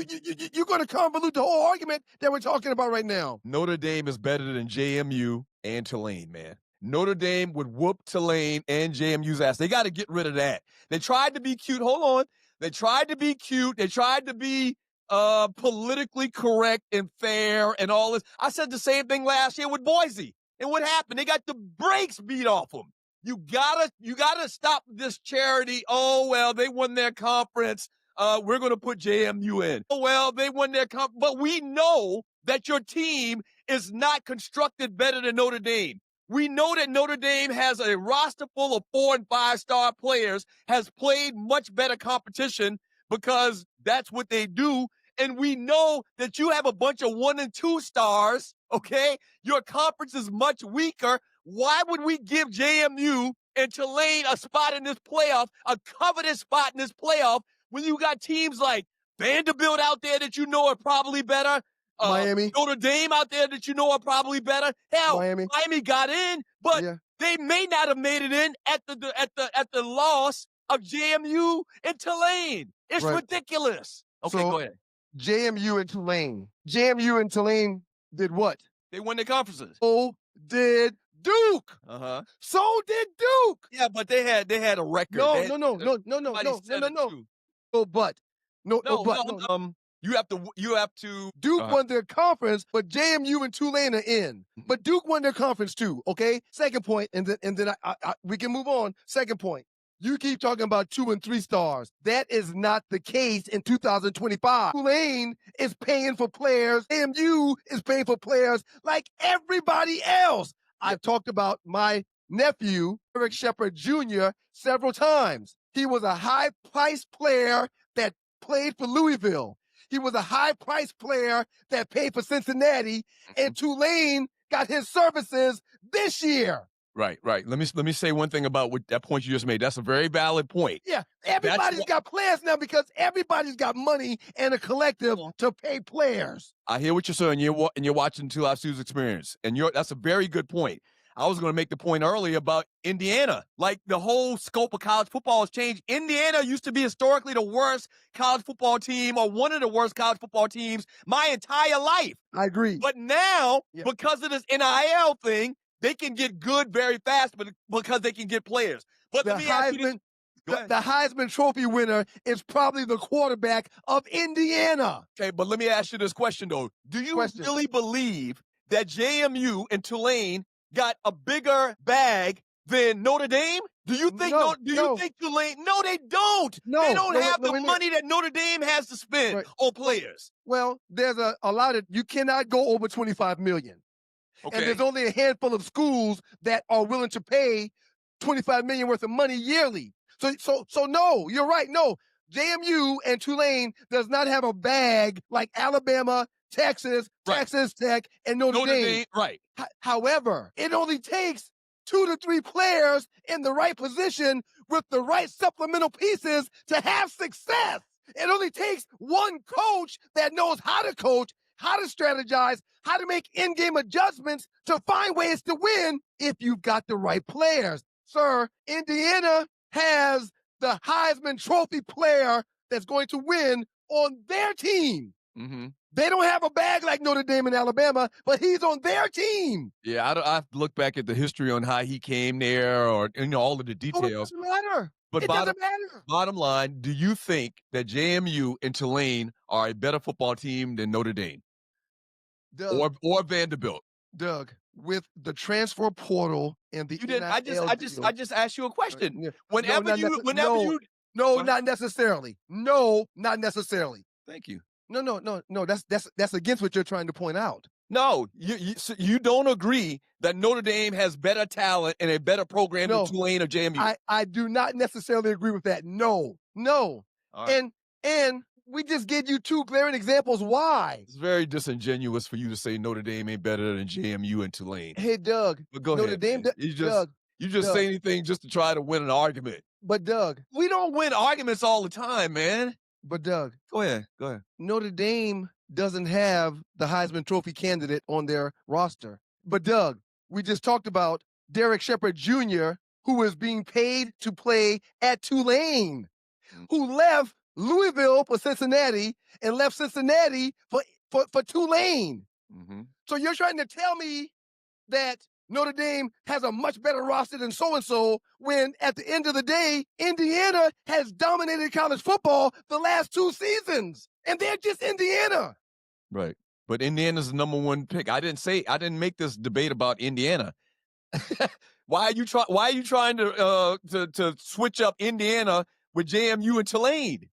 you're going to convolute the whole argument that we're talking about right now. Notre Dame is better than JMU and Tulane, man. Notre Dame would whoop Tulane and JMU's ass. They got to get rid of that. They tried to be cute. Hold on. They tried to be cute. They tried to be politically correct and fair and all this. I said the same thing last year with Boise. And what happened? They got the brakes beat off them. You gotta stop this charity. Oh, well, they won their conference. We're going to put JMU in. Oh, well, they won their conference. But we know that your team is not constructed better than Notre Dame. We know that Notre Dame has a roster full of 4- and 5-star players, has played much better competition because that's what they do. And we know that you have a bunch of 1- and 2-stars, okay? Your conference is much weaker. Why would we give JMU and Tulane a spot in this playoff, a coveted spot in this playoff, when you got teams like Vanderbilt out there that you know are probably better? Miami. Notre Dame out there that you know are probably better. Hell, Miami got in, but they may not have made it in at the loss of JMU and Tulane. It's ridiculous. Okay, So, go ahead. JMU and Tulane. JMU and Tulane did what? They won their conferences. So did Duke. Uh-huh. So did Duke. Yeah, but they had a record. No. You have to. Duke won their conference, but JMU and Tulane are in. But Duke won their conference too. Okay. Second point, and then we can move on. Second point. You keep talking about 2- and 3-stars. That is not the case in 2025. Tulane is paying for players. JMU is paying for players like everybody else. I've talked about my nephew, Eric Shepard Jr., several times. He was a high-priced player that played for Louisville. He was a high-priced player that paid for Cincinnati, and Tulane got his services this year. Right. Let me say one thing about what that point you just made. That's a very valid point. Yeah, everybody's got players now because everybody's got money and a collective to pay players. I hear what you're saying. You're watching Two Live Students Experience, and that's a very good point. I was going to make the point earlier about Indiana. Like, the whole scope of college football has changed. Indiana used to be historically the worst college football team, or one of the worst college football teams, my entire life. I agree. But now, because of this NIL thing, they can get good very fast, but because they can get players. But let me ask you this. The Heisman Trophy winner is probably the quarterback of Indiana. Okay, but let me ask you this question, though. Do you really believe that JMU and Tulane got a bigger bag than Notre Dame? Do you think you think Tulane? No, they don't. No, they don't have the money that Notre Dame has to spend on players. Well, there's a lot of, you cannot go over $25 million. Okay. And there's only a handful of schools that are willing to pay $25 million worth of money yearly. So no, you're right. No, JMU and Tulane does not have a bag like Alabama, Texas, Texas Tech, and Notre Dame. Right. However, it only takes 2 to 3 players in the right position with the right supplemental pieces to have success. It only takes one coach that knows how to coach, how to strategize, how to make in-game adjustments to find ways to win if you've got the right players. Sir, Indiana has the Heisman Trophy player that's going to win on their team. Mm-hmm. They don't have a bag like Notre Dame and Alabama, but he's on their team. Yeah, I have to look back at the history on how he came there, or all of the details. It doesn't matter. But it doesn't matter. Bottom line, do you think that JMU and Tulane are a better football team than Notre Dame? Doug, or Vanderbilt? Doug, with the transfer portal and the I just asked you a question. Not necessarily. No, not necessarily. Thank you. No. That's against what you're trying to point out. No, you don't agree that Notre Dame has better talent and a better program than Tulane or JMU. I do not necessarily agree with that. No. Right. And we just gave you 2 glaring examples why. It's very disingenuous for you to say Notre Dame ain't better than JMU and Tulane. Hey, Doug. But go ahead. Dame, you just say anything just to try to win an argument. But Doug, we don't win arguments all the time, man. But Doug, go ahead. Notre Dame doesn't have the Heisman Trophy candidate on their roster. But Doug, we just talked about Derek Shepard Jr., who is being paid to play at Tulane, who left Louisville for Cincinnati and left Cincinnati for Tulane. Mm-hmm. So you're trying to tell me that Notre Dame has a much better roster than so-and-so when at the end of the day, Indiana has dominated college football the last 2 seasons. And they're just Indiana. Right. But Indiana's the number 1 pick. I didn't make this debate about Indiana. Why are you trying to switch up Indiana with JMU and Tulane?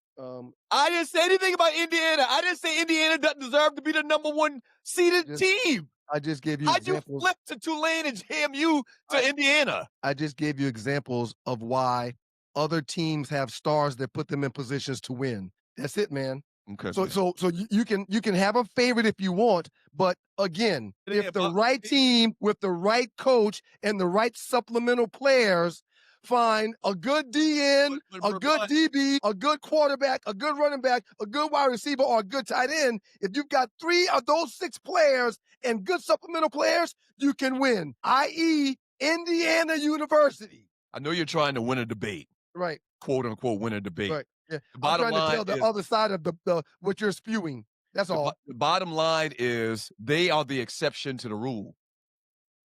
I didn't say anything about Indiana. I didn't say Indiana doesn't deserve to be the number 1 seeded team. I just gave you How'd examples. you flip to Tulane and JMU to Indiana? I just gave you examples of why other teams have stars that put them in positions to win. That's it, man. Okay. So you can have a favorite if you want, but again, if the right team with the right coach and the right supplemental players find a good DN, a good DB, a good quarterback, a good running back, a good wide receiver, or a good tight end, if you've got 3 of those 6 players and good supplemental players, you can win, i.e. Indiana University. I know you're trying to win a debate. Right. Quote unquote win a debate. Right. Yeah. I'm trying to tell the other side of the what you're spewing. That's all. The bottom line is they are the exception to the rule.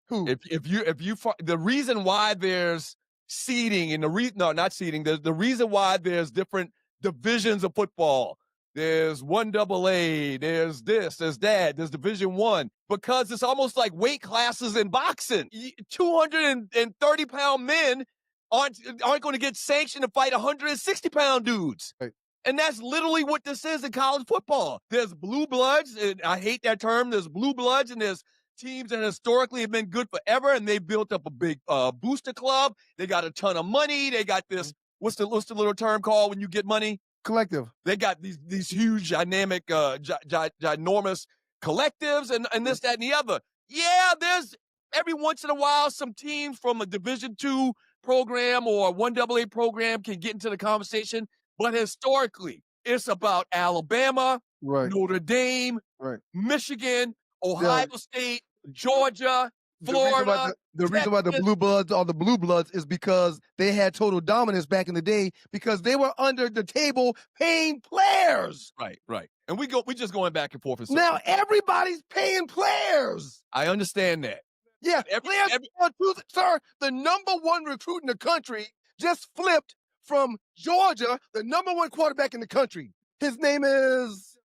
Who? The reason why there's seeding and not seeding. The reason why there's different divisions of football. There's 1AA. There's this. There's that. There's Division 1 because it's almost like weight classes in boxing. 230-pound men aren't going to get sanctioned to fight 160-pound dudes. Right. And that's literally what this is in college football. There's blue bloods, and I hate that term. There's blue bloods, and there's teams that historically have been good forever, and they built up a big booster club. They got a ton of money. They got this, what's the little term called when you get money? Collective. They got these huge, dynamic, ginormous collectives and this, that, and the other. Yeah, there's every once in a while some teams from a Division II program or a 1AA program can get into the conversation, but historically, it's about Alabama, right. Notre Dame, right. Michigan, Ohio State, Georgia, Florida. The reason why the blue bloods are the blue bloods is because they had total dominance back in the day because they were under the table paying players. Right. And we just going back and forth. Now everybody's paying players. I understand that. Yeah, sir, the number 1 recruit in the country just flipped from Georgia, the number 1 quarterback in the country. His name is,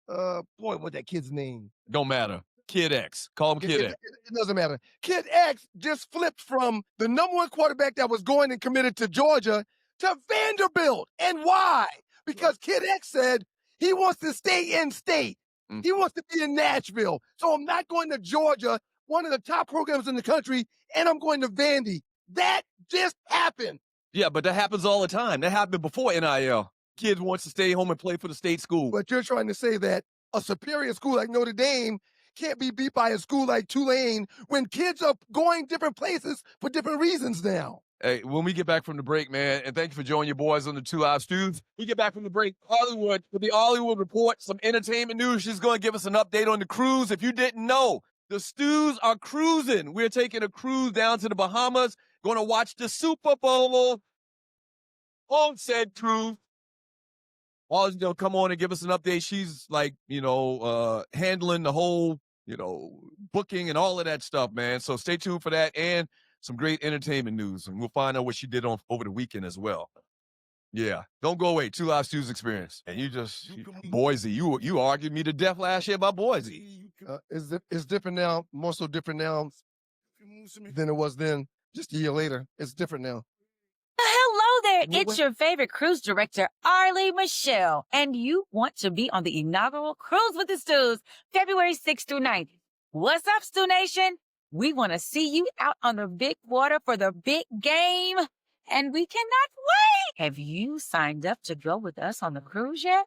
what's that kid's name? Don't matter. Kid X. Call him Kid X. It doesn't matter. Kid X just flipped from the number 1 quarterback that was going and committed to Georgia to Vanderbilt. And why? Because Kid X said he wants to stay in state. He wants to be in Nashville. So I'm not going to Georgia, one of the top programs in the country, and I'm going to Vandy. That just happened. Yeah, but that happens all the time. That happened before NIL. Kids wants to stay home and play for the state school. But you're trying to say that a superior school like Notre Dame can't be beat by a school like Tulane when kids are going different places for different reasons now. Hey, when we get back from the break, man, and thank you for joining your boys on the 2 Live Stews. We get back from the break, Hollywood, with the Hollywood Report, some entertainment news. She's going to give us an update on the cruise. If you didn't know, the Stews are cruising. We're taking a cruise down to the Bahamas, going to watch the Super Bowl on said cruise. Always, come on and give us an update. She's like, handling the whole, booking and all of that stuff, man. So stay tuned for that and some great entertainment news. And we'll find out what she did over the weekend as well. Yeah. Don't go away. 2 Live Stews experience. And Boise, you argued me to death last year about Boise. It's different now, more so different now than it was then. Just a year later, it's different now. Hello there, it's your favorite cruise director, Arlie Michelle, and you want to be on the inaugural Cruise with the Stews, February 6th through 9th. What's up, Stew Nation? We want to see you out on the big water for the big game, and we cannot wait. Have you signed up to go with us on the cruise yet?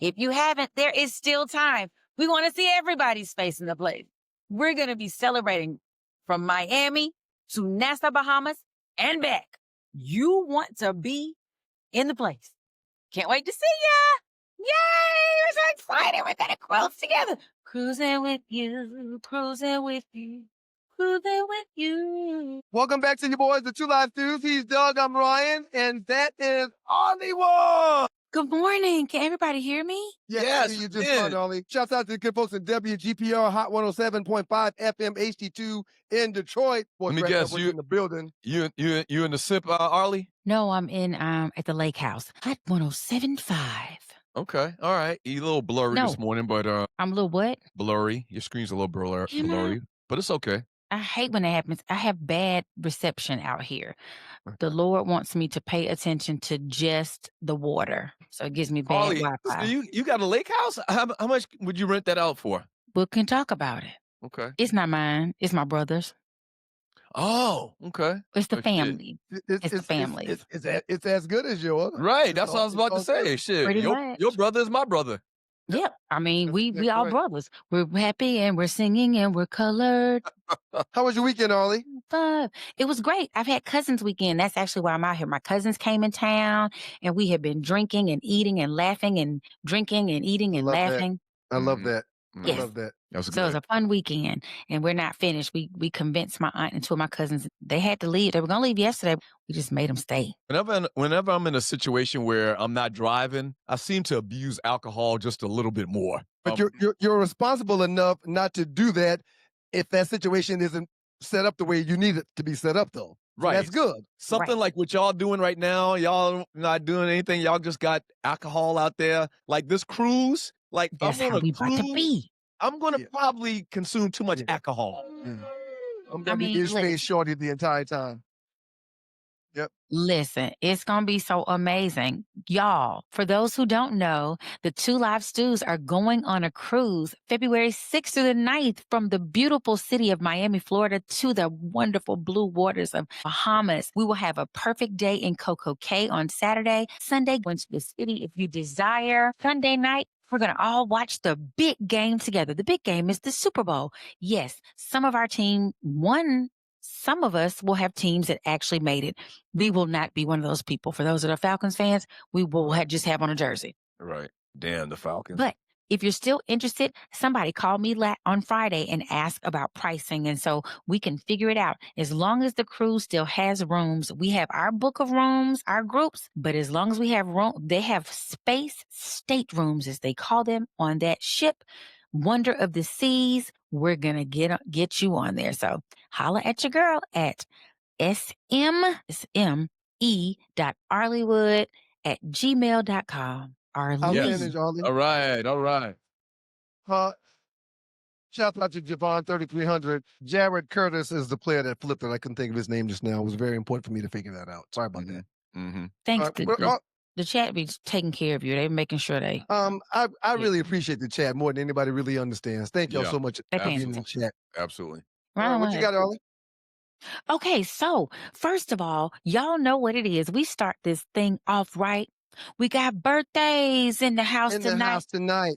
If you haven't, there is still time. We want to see everybody's face in the place. We're going to be celebrating from Miami to Nassau, Bahamas, and back. You want to be in the place. Can't wait to see ya. Yay! We're so excited. We're going to cruise together. Cruising with you, cruising with you, cruising with you. Welcome back to your boys, the 2 Live Stews. He's Doug, I'm Ryan, and that is Hollywood. Good morning. Can everybody hear me? Yes, you we just did. fine, Arlie. Shouts out to the good folks in WGPR Hot 107.5 FM HD2 in Detroit. Let me Sports guess, Network in the building. you in the sip, Arlie? No, I'm in at the lake house. Hot 107.5. Okay, all right. You a little blurry No. this morning, but I'm a little what? blurry. Your screen's a little blurry, but it's okay. I hate when that happens. I have bad reception out here. The Lord wants me to pay attention to just the water. So it gives me bad Arlie, Wi-Fi. you got a lake house? How much would you rent that out for? We can talk about it. Okay. It's not mine. It's my brother's. Oh, okay. It's the Shit. family. It's the family. It's as good as yours. Right, that's what I was about to say. Shit, Pretty your much. brother is my brother. Yep. I mean, That's we exactly all right. brothers. We're happy and we're singing and we're colored. How was your weekend, Arlie? Fun. It was great. I've had cousins weekend. That's actually why I'm out here. My cousins came in town and we have been drinking and eating and laughing and drinking and eating and Love that. laughing. I love Mhm. that. Yes. I love that. That's So it was good. a fun weekend, and we're not finished. We convinced my aunt and two of my cousins they had to leave. They were gonna leave yesterday. We just made them stay. Whenever I'm in a situation where I'm not driving, I seem to abuse alcohol just a little bit more. But you're responsible enough not to do that if that situation isn't set up the way you need it to be set up, though. So Right. that's good. Something Right. like what y'all doing right now, y'all not doing anything. Y'all just got alcohol out there. Like this cruise, like That's I'm how on a we about to cruise, be. I'm gonna Yeah. probably consume too much Yeah. alcohol. I'm I gonna be mean, ear-space listen. shorty the entire time. Listen, it's going to be so amazing. Y'all, for those who don't know, the Two Live Stews are going on a cruise February 6th through the 9th from the beautiful city of Miami, Florida to the wonderful blue waters of Bahamas. We will have a perfect day in Coco Cay on Saturday. Sunday, going to the city if you desire. Sunday night, we're going to all watch the big game together. The big game is the Super Bowl. Yes, some of our team won. Some of us will have teams that actually made it. We will not be one of those people. For those that are Falcons fans, we will just have on a jersey. Right. Damn the Falcons. But if you're still interested, somebody called me on Friday and asked about pricing. And so we can figure it out. As long as the cruise still has rooms, we have our book of rooms, our groups, but as long as we have room, they have space staterooms, as they call them, on that ship. Wonder of the Seas, we're going to get you on there. So holla at your girl at sme.arleywood@gmail.com. I'll Arley. finish, Arlie. All right. Shout out to Javon 3300. Jared Curtis is the player that flipped it. I couldn't think of his name just now. It was very important for me to figure that out. Sorry about that. Mm-hmm. Thanks. But, The chat be taking care of you. They're making sure they. I really appreciate the chat more than anybody really understands. Thank y'all Yeah. so much They for paying being in the attention. chat. Absolutely. What you got, Arlie? Okay, so first of all, y'all know what it is. We start this thing off right. We got birthdays in the house In tonight. the house tonight.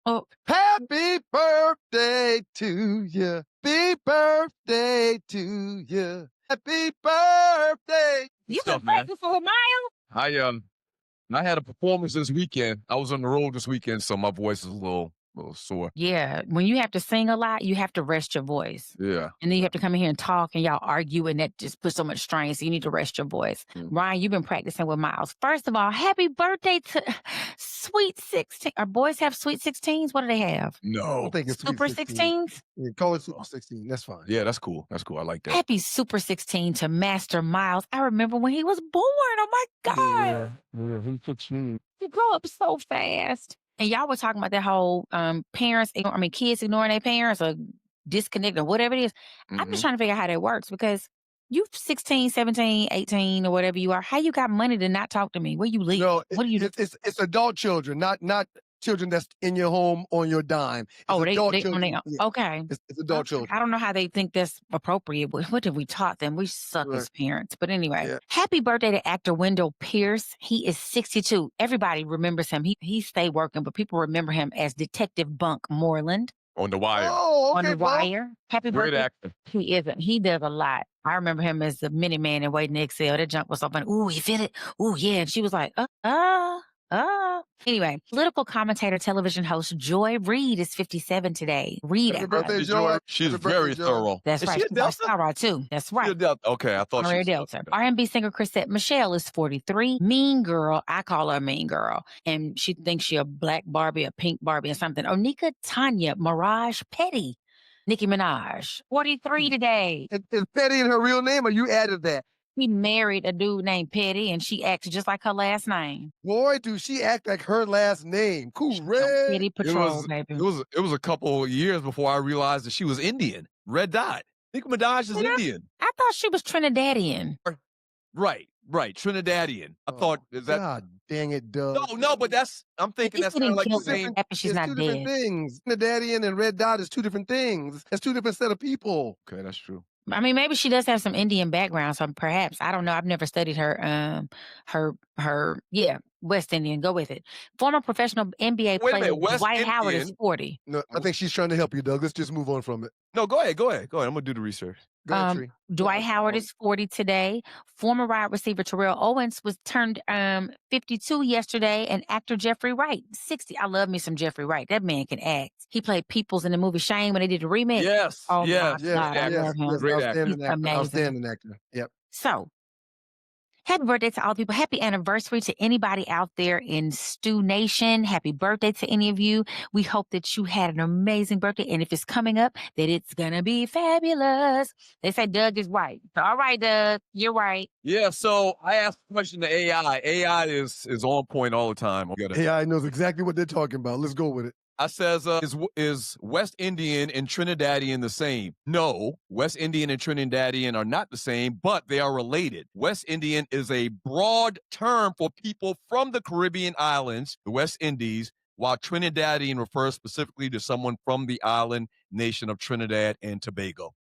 Oh, Happy birthday to you. Happy birthday to you. Happy birthday. you stuff, been man. practicing for a mile? I had a performance this weekend. I was on the road this weekend, so my voice is a little sore. Yeah, when you have to sing a lot, you have to rest your voice. Yeah. And then you have to come in here and talk and y'all argue and that just puts so much strain. So you need to rest your voice. Ryan, you've been practicing with Miles. First of all, happy birthday to Sweet 16. Our boys have Sweet 16s? What do they have? I No. think it's Super 16. 16s? Yeah, call it Super 16. That's fine. Yeah, that's cool. That's cool. I like that. Happy Super 16 to Master Miles. I remember when he was born. Oh my God. Yeah, he 16. You grow up so fast. And y'all were talking about that whole kids ignoring their parents or disconnecting or whatever it is. I'm just trying to figure out how that works because you 16, 17, 18 or whatever you are. How you got money to not talk to me? Where you live? No, What do you do? it's adult children, not children that's in your home on your dime. It's Oh, they adult on children. their Yeah, okay. it's adult children. I don't know how they think that's appropriate. What have we taught them? We suck Right. as parents. But anyway, Yeah. happy birthday to actor Wendell Pierce. He is 62. Everybody remembers him. He stayed working, but people remember him as Detective Bunk Moreland On the wire. Oh, on okay, The Bob. Wire. Happy Great birthday. actor. He isn't. He does a lot. I remember him as the Miniman in Waiting to Exhale. That junk was so funny. Ooh, you feel it? Ooh, yeah. And she was like, Anyway, political commentator, television host Joy Reid is 57 today. Reid, Happy birthday, Joy. She's Happy birthday, very Joy. thorough. that's Is right. she a She's our Delta? Sarah too. That's She a right. Delta. Okay, I thought she Honorary was Delta. Okay. R&B singer Chrisette Michelle is 43. Mean Girl, I call her a mean girl, and she thinks she a black Barbie, a pink Barbie, or something. Onika Tanya Mirage Petty, Nicki Minaj, 43 today. Is Petty in her real name, or you added that? She married a dude named Petty, and she acts just like her last name. Boy, do she act like her last name. Petty Correct. Patrol, baby. It was a couple of years before I realized that she was Indian. Red dot. Nicki Minaj is Indian. I thought she was Trinidadian. Right. Trinidadian. I thought is that God dang it, Doug. No, but I'm thinking that's kind of like the same. She's It's not two dead. different things. Trinidadian and Red Dot is two different things. That's two different set of people. Okay, that's true. I mean, maybe she does have some Indian background, so perhaps. I don't know. I've never studied her. West Indian. Go with it. Former professional NBA Wait a player minute, West Dwight Howard is Indian? 40. No, I think she's trying to help you, Doug. Let's just move on from it. No, go ahead. I'm gonna do the research. Go ahead, Tree. Dwight Howard is 40 today. Former wide receiver Terrell Owens was turned 52 yesterday, and actor Jeffrey Wright, 60. I love me some Jeffrey Wright. That man can act. He played Peoples in the movie Shame when they did the remake. Yes. Oh, yes. my God, I love him. Great actor. Outstanding He's actor. amazing. Outstanding actor. Yep. So, happy birthday to all the people. Happy anniversary to anybody out there in Stew Nation. Happy birthday to any of you. We hope that you had an amazing birthday. And if it's coming up, that it's going to be fabulous. They say Doug is right. All right, Doug, you're right. Yeah, so I asked a question to AI. AI is on point all the time. AI knows exactly what they're talking about. Let's go with it. I says, is West Indian and Trinidadian the same? No, West Indian and Trinidadian are not the same, but they are related. West Indian is a broad term for people from the Caribbean islands, the West Indies, while Trinidadian refers specifically to someone from the island nation of Trinidad and Tobago.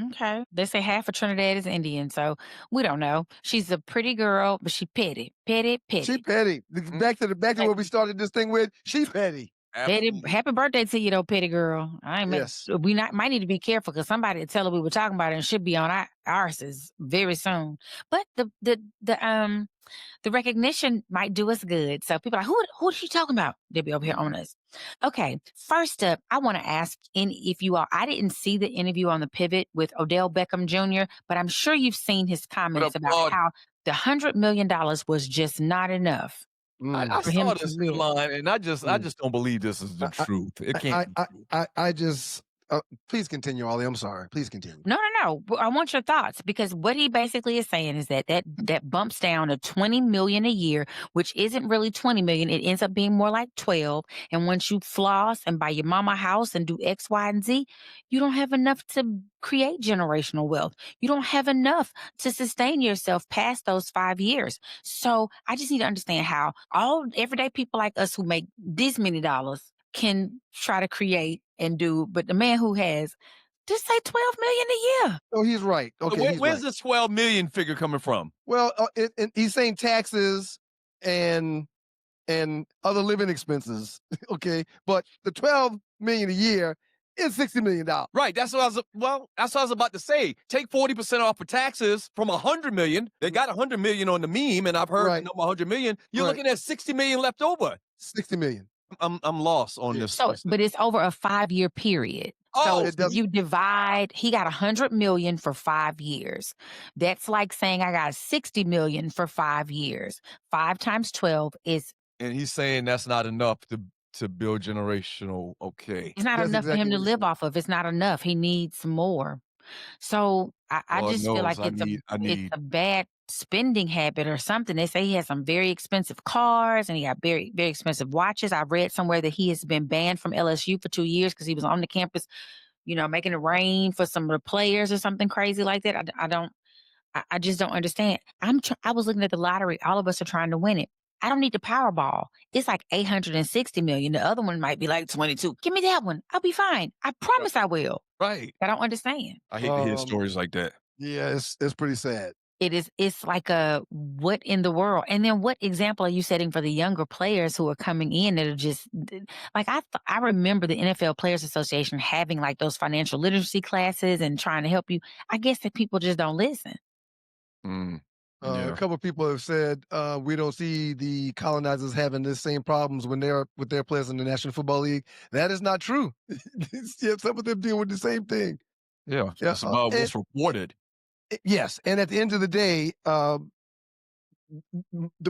Okay. They say half of Trinidad is Indian, so we don't know. She's a pretty girl, but she petty. Petty. She petty. Back to what we started this thing with. She petty. Petty, happy birthday to you, though, petty girl. Yes. We might need to be careful because somebody will tell her we were talking about it and should be on our arses very soon. But the recognition might do us good. So people are like, who is she talking about? They'll be over here on us. Okay. First up, I want to ask if you all, I didn't see the interview on the Pivot with Odell Beckham Jr., but I'm sure you've seen his comments about how the $100 million was just not enough. I saw this headline, and I just don't believe this is the truth. It can't. I just please continue, Ollie. I'm sorry. Please continue. No. I want your thoughts because what he basically is saying is that bumps down to $20 million a year, which isn't really $20 million. It ends up being more like 12. And once you floss and buy your mama a house and do X, Y, and Z, you don't have enough to create generational wealth. You don't have enough to sustain yourself past those 5 years. So I just need to understand how all everyday people like us who make this many dollars can try to create and do, but the man who has, just say $12 million a year. Oh, he's right. Okay, where's this 12 million figure coming from? Well, he's saying taxes and other living expenses. Okay, but the 12 million a year is $60 million. Right. That's what I was about to say. Take 40% off for taxes from 100 million. They got 100 million on the meme, and I've heard the number 100 million. You're looking at 60 million left over. 60 million. I'm lost on this. So, but it's over a 5-year period. Oh, so you divide, he got 100 million for 5 years. That's like saying I got 60 million for 5 years. 5 times 12 is. And he's saying that's not enough to build generational. Okay. It's not enough for him to live off of. It's not enough. He needs more. So I just feel like it's a bad spending habit or something. They say he has some very expensive cars and he got very, very expensive watches. I read somewhere that he has been banned from LSU for 2 years because he was on the campus, making it rain for some of the players or something crazy like that. I just don't understand. I was looking at the lottery. All of us are trying to win it. I don't need the Powerball. It's like 860 million. The other one might be like 22. Give me that one. I'll be fine. I promise I will. Right. I don't understand. I hate to hear stories like that. Yeah, it's pretty sad. It's like what in the world? And then what example are you setting for the younger players who are coming in that are just like, I remember the NFL Players Association having like those financial literacy classes and trying to help you. I guess that people just don't listen. Yeah. A couple of people have said we don't see the colonizers having the same problems when they're with their players in the National Football League. That is not true. Yeah, some of them deal with the same thing. Yeah. Yeah, It's about and what's reported. yes, and at the end of the day, the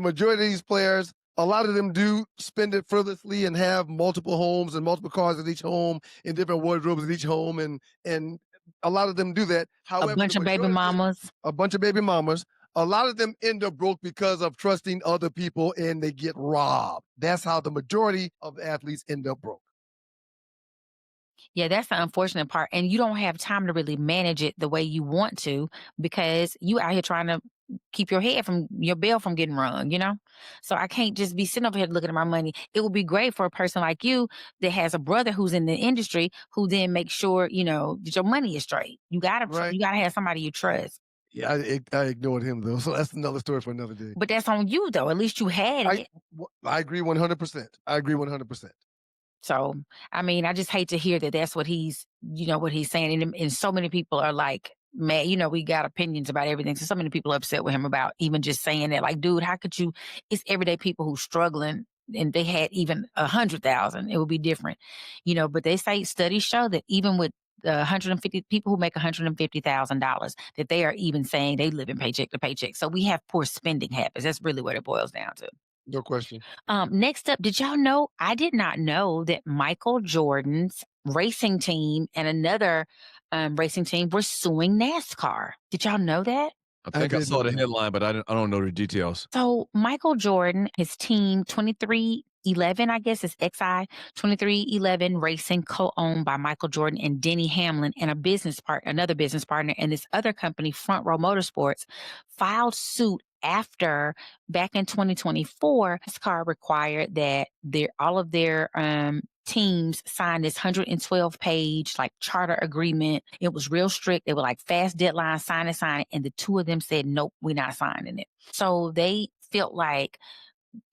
majority of these players, a lot of them do spend it frivolously and have multiple homes and multiple cars at each home and different wardrobes at each home, and a lot of them do that. However, A bunch the of baby majority mamas. a bunch of baby mamas. A lot of them end up broke because of trusting other people and they get robbed. That's how the majority of athletes end up broke. Yeah, that's the unfortunate part. And you don't have time to really manage it the way you want to because you out here trying to keep your head from your bill from getting rung, you know? So I can't just be sitting over here looking at my money. It would be great for a person like you that has a brother who's in the industry who then makes sure, that your money is straight. You gotta Right. you gotta have somebody you trust. Yeah, I ignored him though, so that's another story for another day. But that's on you though. At least you had it. I agree 100%. I agree 100%. So, I mean, I just hate to hear that that's what what he's saying. And so many people are like, man, we got opinions about everything. So many people are upset with him about even just saying that. Like, dude, how could you? It's everyday people who's struggling and they had even 100,000, it would be different, but they say studies show that even with 150 people who make $150,000, that they are even saying they live in paycheck to paycheck. So we have poor spending habits. That's really what it boils down to. No question. Next up, did y'all know? I did not know that Michael Jordan's racing team and another racing team were suing NASCAR. Did y'all know that? I think I did saw know the that. headline, but I don't know the details. So Michael Jordan, his team 2311, I guess is XI 2311 Racing, co-owned by Michael Jordan and Denny Hamlin, and another business partner, and this other company, Front Row Motorsports, filed suit after back in 2024, NASCAR required that all of their teams signed this 112-page charter agreement. It was real strict. They were like fast deadline, sign it. And the two of them said, nope, we're not signing it. So they felt like,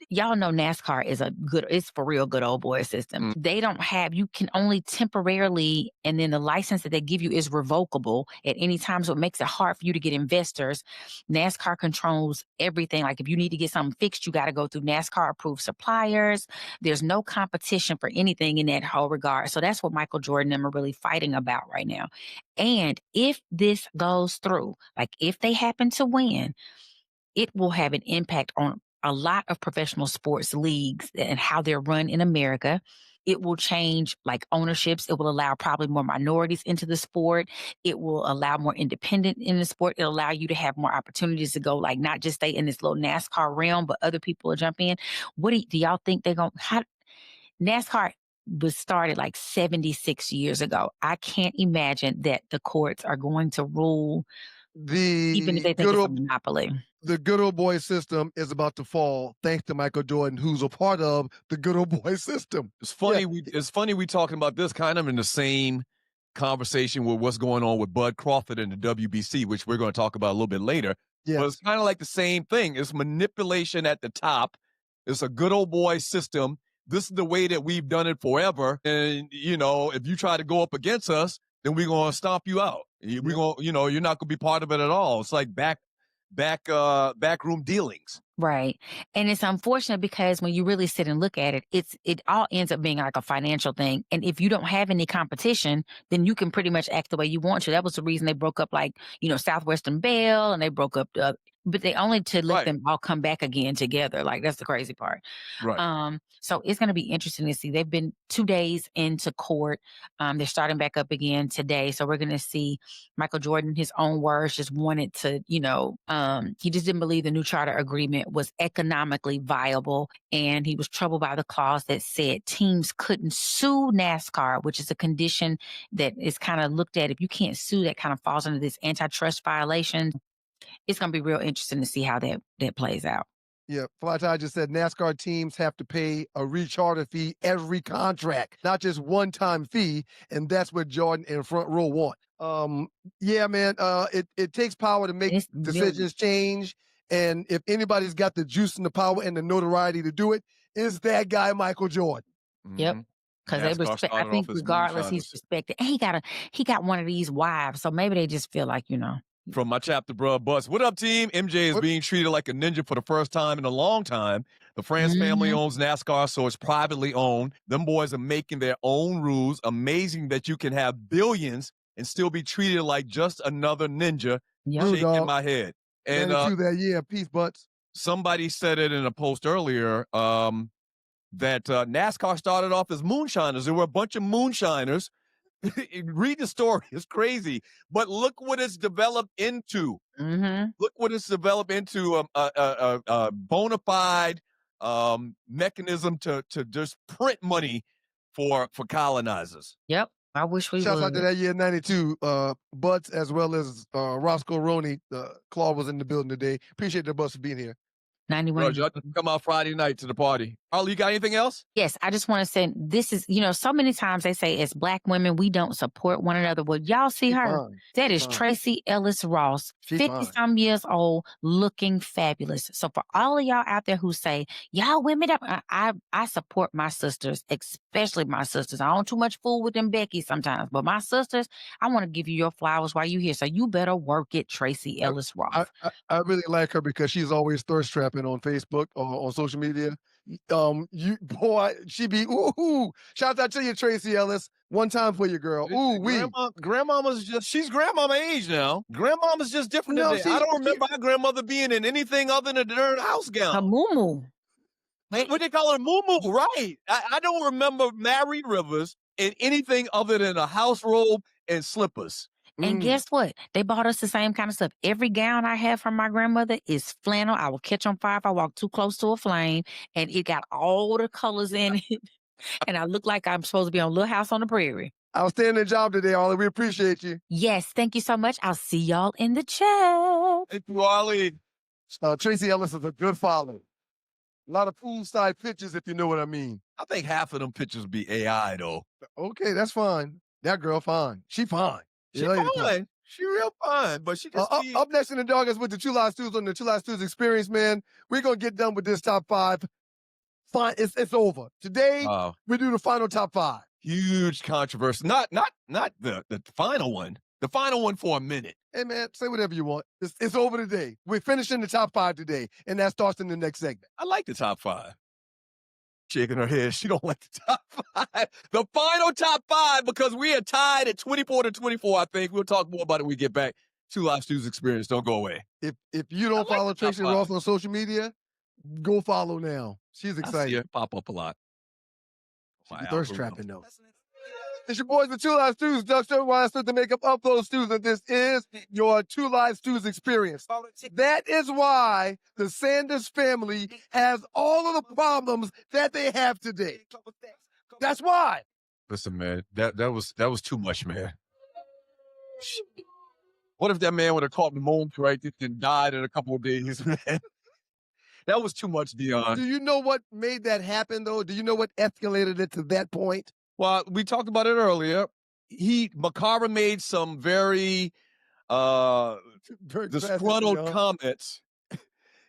y'all know NASCAR is it's for real good old boy system. They don't you can only temporarily, and then the license that they give you is revocable at any time. So it makes it hard for you to get investors. NASCAR controls everything. Like if you need to get something fixed, you got to go through NASCAR approved suppliers. There's no competition for anything in that whole regard. So that's what Michael Jordan and them are really fighting about right now. And if this goes through, like if they happen to win, it will have an impact on a lot of professional sports leagues and how they're run in America. It will change ownerships. It will allow probably more minorities into the sport. It will allow more independent in the sport. It'll allow you to have more opportunities to go, not just stay in this little NASCAR realm, but other people will jump in. What do y'all think they're going to, NASCAR was started 76 years ago. I can't imagine that the courts are going to rule even if they think it's a monopoly. The good old boy system is about to fall thanks to Michael Jordan, who's a part of the good old boy system. It's funny. It's funny we talking about this kind of in the same conversation with what's going on with Bud Crawford and the WBC, which we're going to talk about a little bit later. Yes. But it's kind of like the same thing. It's manipulation at the top. It's a good old boy system. This is the way that we've done it forever. And, if you try to go up against us, then we're going to stomp you out. We're going, you're not going to be part of it at all. It's like backroom dealings. Right. And it's unfortunate because when you really sit and look at it, it all ends up being like a financial thing. And if you don't have any competition, then you can pretty much act the way you want to. That was the reason they broke up Southwestern Bell, and they broke up but they only to let them all come back again together. That's the crazy part. Right. So it's going to be interesting to see. They've been 2 days into court. They're starting back up again today. So we're going to see Michael Jordan, his own words, just wanted to, he just didn't believe the new charter agreement was economically viable. And he was troubled by the clause that said teams couldn't sue NASCAR, which is a condition that is kind of looked at. If you can't sue, that kind of falls under this antitrust violation. It's going to be real interesting to see how that plays out. Yeah, Fly Tie just said NASCAR teams have to pay a recharter fee every contract, not just one-time fee, and that's what Jordan and Front Row want. Yeah, man, it takes power to make decisions change, and if anybody's got the juice and the power and the notoriety to do it, it's that guy, Michael Jordan. Yep. Because they respect. I think regardless, he's respected. And he got one of these wives, so maybe they just feel like from my chapter, bro. Bus. What up, team? MJ is being treated like a ninja for the first time in a long time. The France family owns NASCAR, so it's privately owned. Them boys are making their own rules. Amazing that you can have billions and still be treated like just another ninja. Blue Shaking dog. my head. And 92 that year. Peace, butts. somebody said it in a post earlier that NASCAR started off as moonshiners. There were a bunch of moonshiners. Read the story. It's crazy. But look what it's developed into. Look what it's developed into a bona fide mechanism to just print money for colonizers. Yep. I wish we Shouts would. out to that year 92. Butts as well as Roscoe Roney. Claw was in the building today. Appreciate the Butts for being here. 91. Roger, come out Friday night to the party. Arlie, you got anything else? Yes, I just want to say this is, so many times they say as Black women, we don't support one another. Well, y'all see her? Fine. That is Fine. Tracy Ellis Ross, She 50-some years old, looking fabulous. So for all of y'all out there who say, y'all women, I support my sisters, especially my sisters. I don't too much fool with them Becky sometimes, but my sisters, I want to give you your flowers while you're here. So you better work it, Tracy Ellis Ross. I really like her because she's always thirst trapping on Facebook or on social media. She be ooh. Shout out to you, Tracy Ellis. One time for you, girl. Ooh, Grandmama's she's grandmama age now. Grandmama's just different No, today. I don't remember my grandmother being in anything other than a darn house gown. A moo-moo. What they call her, moo-moo, right? I don't remember Mary Rivers in anything other than a house robe and slippers. And guess what? They bought us the same kind of stuff. Every gown I have from my grandmother is flannel. I will catch on fire if I walk too close to a flame. And it got all the colors in it. And I look like I'm supposed to be on Little House on the Prairie. Outstanding job today, Arlie. We appreciate you. Yes, thank you so much. I'll see y'all in the chat. Thank you, Arlie. Tracy Ellis is a good follow. A lot of poolside pictures, if you know what I mean. I think half of them pictures be AI, though. Okay, that's fine. That girl fine. She fine. She fine. She real fine, but she just up next in the dog is with the Two Live Stews on the Two Live Stews Experience, man. We're going to get done with this top five. Fine, it's over. Today, we do the final top five. Huge controversy. Not the final one. The final one for a minute. Hey, man, say whatever you want. It's over today. We're finishing the top five today, and that starts in the next segment. I like the top five. Shaking her head. She don't like the top five. The final top five, because we are tied at 24-24, I think. We'll talk more about it when we get back. Two Live Stews Experience. Don't go away. If you don't follow Tracy Ross on social media, go follow now. She's excited. I see it pop up a lot. She's thirst trapping, though. It's your boys, the Two Live Stews. Doug Sturwine stood the makeup of those stews, and this is your Two Live Stews Experience. That is why the Sanders family has all of the problems that they have today. That's why. Listen, man, that was too much, man. What if that man would have caught pneumonia and died in a couple of days, man? That was too much, Dion. Do you know what made that happen, though? Do you know what escalated it to that point? Well, we talked about it earlier. Macara made some very disgruntled comments.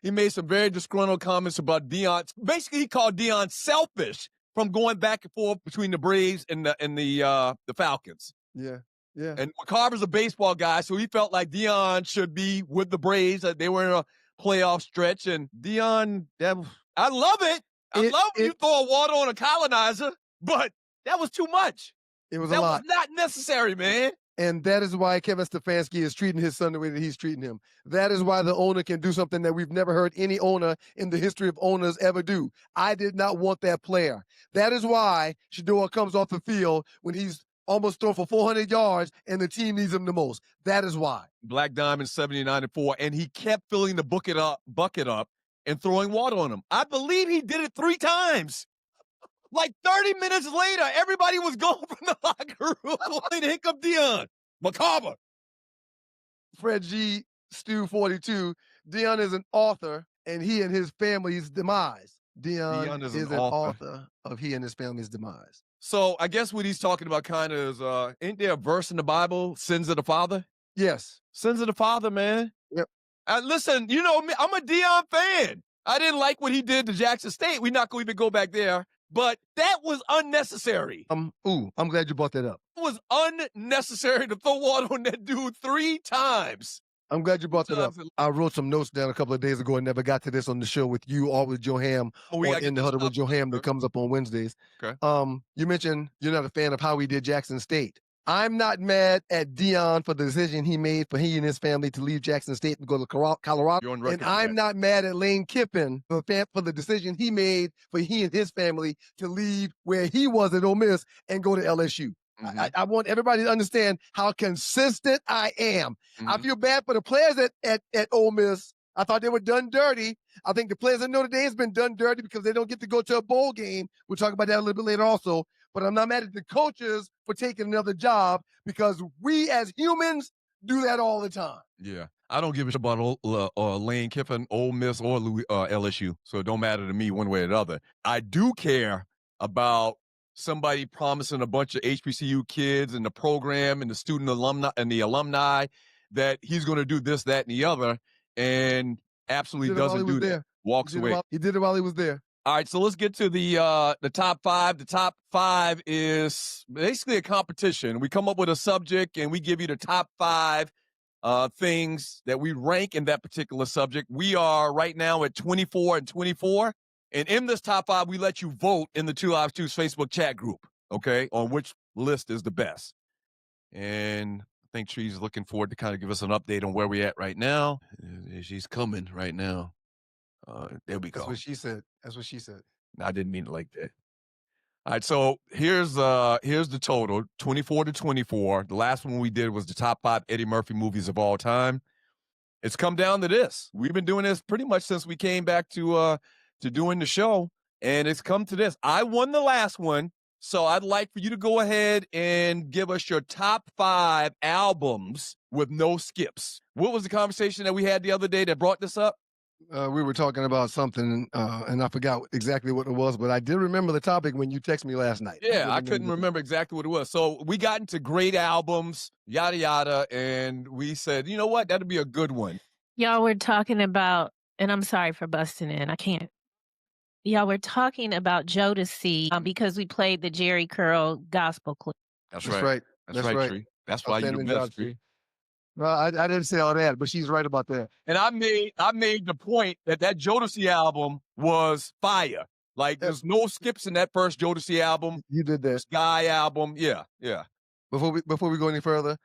He made some very disgruntled comments about Dion. Basically, he called Dion selfish from going back and forth between the Braves and the Falcons. Yeah. Yeah. And Macara's a baseball guy, so he felt like Dion should be with the Braves. They were in a playoff stretch, and Dion, I love it. I love when you throw water on a colonizer, but that was too much. It was a lot. That was not necessary, man. And that is why Kevin Stefanski is treating his son the way that he's treating him. That is why the owner can do something that we've never heard any owner in the history of owners ever do. I did not want that player. That is why Shedeur comes off the field when he's almost thrown for 400 yards and the team needs him the most. That is why. Black Diamond 79-4, and he kept filling the bucket up and throwing water on him. I believe he did it 3 times. Like 30 minutes later, everybody was gone from the locker room. Only Hiccup Dion. Macabre. Fred G. Stu 42. Dion is an author, and he and his family's demise. Dion is an author of he and his family's demise. So I guess what he's talking about kind of is, ain't there a verse in the Bible, sins of the father? Yes. Sins of the father, man. Yep. Listen, you know me, I'm a Dion fan. I didn't like what he did to Jackson State. We're not going to even go back there. But that was unnecessary. I'm glad you brought that up. It was unnecessary to throw water on that dude 3 times. I'm glad you brought that up. Sometimes I wrote some notes down a couple of days ago and never got to this on the show with you or with Joham we on gotta get In the this Huddle with top five, Joham that okay? comes up on Wednesdays. Okay. You mentioned you're not a fan of how he did Jackson State. I'm not mad at Dion for the decision he made for he and his family to leave Jackson State and go to Colorado. You're on record And for I'm that. not mad at Lane Kiffin for the decision he made for he and his family to leave where he was at Ole Miss and go to LSU. Mhm. I want everybody to understand how consistent I am. I Mhm. feel bad for the players at Ole Miss. I thought they were done dirty. I think the players at Notre Dame has been done dirty because they don't get to go to a bowl game. We'll talk about that a little bit later also. But I'm not mad at the coaches for taking another job because we as humans do that all the time. Yeah. I don't give a shit about Lane Kiffin, Ole Miss, or LSU. So it don't matter to me one way or the other. I do care about somebody promising a bunch of HBCU kids and the program and the student alumni that he's going to do this, that, and the other, and absolutely doesn't do that. Walks away. He did it while he was there. All right, so let's get to the top five. The top five is basically a competition. We come up with a subject and we give you the top five things that we rank in that particular subject. We are right now at 24 and 24. And in this top five, we let you vote in the Two Lives Two's Facebook chat group, okay, on which list is the best. And I think Tree's looking forward to kind of give us an update on where we're at right now. She's coming right now. There we go. That's what she said. That's what she said. I didn't mean it like that. All right, so here's the total, 24 to 24. The last one we did was the top five Eddie Murphy movies of all time. It's come down to this. We've been doing this pretty much since we came back to doing the show, and it's come to this. I won the last one, so I'd like for you to go ahead and give us your top five albums with no skips. What was the conversation that we had the other day that brought this up? We were talking about something, and I forgot exactly what it was, but I did remember the topic when you texted me last night. Yeah, I couldn't remember exactly what it was. So we got into great albums, yada, yada, and we said, you know what? That'd be a good one. Y'all were talking about, and I'm sorry for busting in. I can't. Y'all were talking about Jodeci because we played the Jerry Curl gospel clip. That's That's right. right. That's That's right, right. Tree. That's why you're the Outstanding best, job, Tree. Tree. Well, I didn't say all that, but she's right about that. And I made the point that Jodeci album was fire. Like, there's no skips in that first Jodeci album. You did that. Sky album. Yeah, yeah. Before we go any further,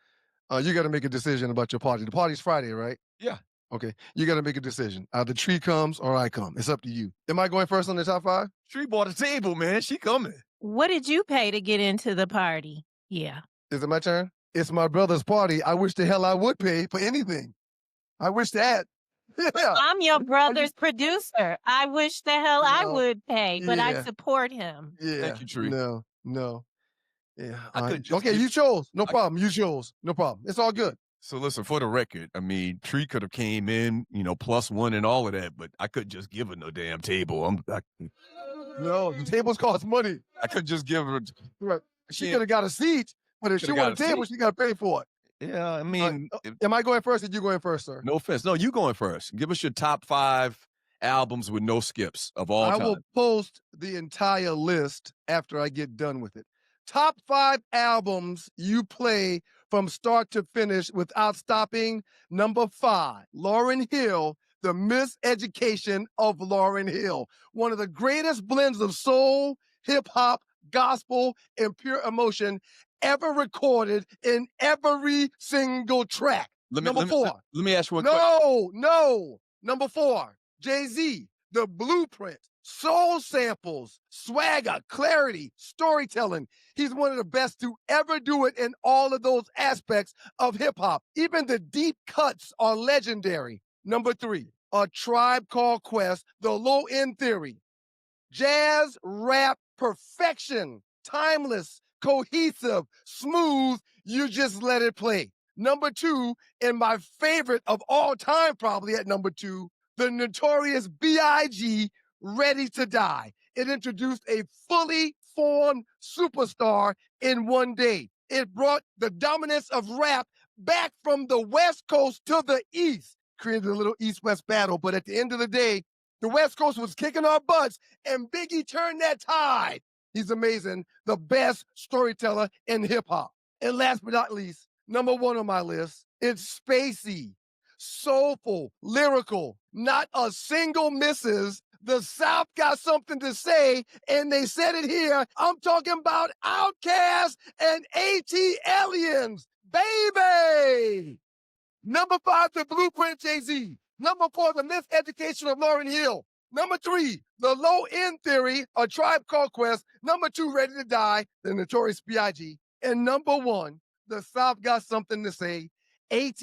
you got to make a decision about your party. The party's Friday, right? Yeah. Okay. You got to make a decision. Either Tree comes or I come. It's up to you. Am I going first on the top five? Tree bought a table, man. She coming. What did you pay to get into the party? Yeah. Is it my turn? It's my brother's party. I wish the hell I would pay for anything. I wish that. Yeah. I'm your brother's producer. I wish the hell I No. would pay, but I Yeah. support him. Yeah. Thank you, Tree. No. Yeah. I all could right. just Okay, give- you chose. No problem. You chose. No problem. It's all good. So listen, for the record, I mean, Tree could have came in, plus one and all of that, but I couldn't just give her no damn table. No, the tables cost money. I could just give her. Right. She Yeah. could have got a seat, but if she Coulda got wanted a a table, seat. she got to pay for it. Yeah, I mean, Am I going first or you going first, sir? no offense. No, you going first. Give us your top five albums with no skips of all I time. will post the entire list after I get done with it. Top five albums you play from start to finish without stopping. Number 5, Lauryn Hill, The Miseducation of Lauryn Hill. One of the greatest blends of soul, hip hop, gospel, and pure emotion ever recorded in every single track. Number 4. Let me ask you one question. No. Number 4, Jay-Z, The Blueprint, soul samples, swagger, clarity, storytelling. He's one of the best to ever do it in all of those aspects of hip hop. Even the deep cuts are legendary. Number 3, A Tribe Called Quest, The Low End Theory. Jazz, rap, perfection, timeless, cohesive, smooth, you just let it play. Number 2, and my favorite of all time probably at number 2, the Notorious B.I.G., Ready to Die. It introduced a fully formed superstar in one day. It brought the dominance of rap back from the West Coast to the East, created a little East-West battle, but at the end of the day, the West Coast was kicking our butts, and Biggie turned that tide. He's amazing, the best storyteller in hip-hop. And last but not least, number 1 on my list, it's Spacey. soulful, lyrical, not a single misses. The South got something to say, and they said it here. I'm talking about Outkast and AT baby. Number 5, The Blueprint, Jay-Z. Number 4, The Miseducation of Lauryn Hill. Number 3, The Low End Theory, A Tribe Called Quest. Number 2, Ready to Die, The Notorious B.I.G. And number 1, The South got something to say, AT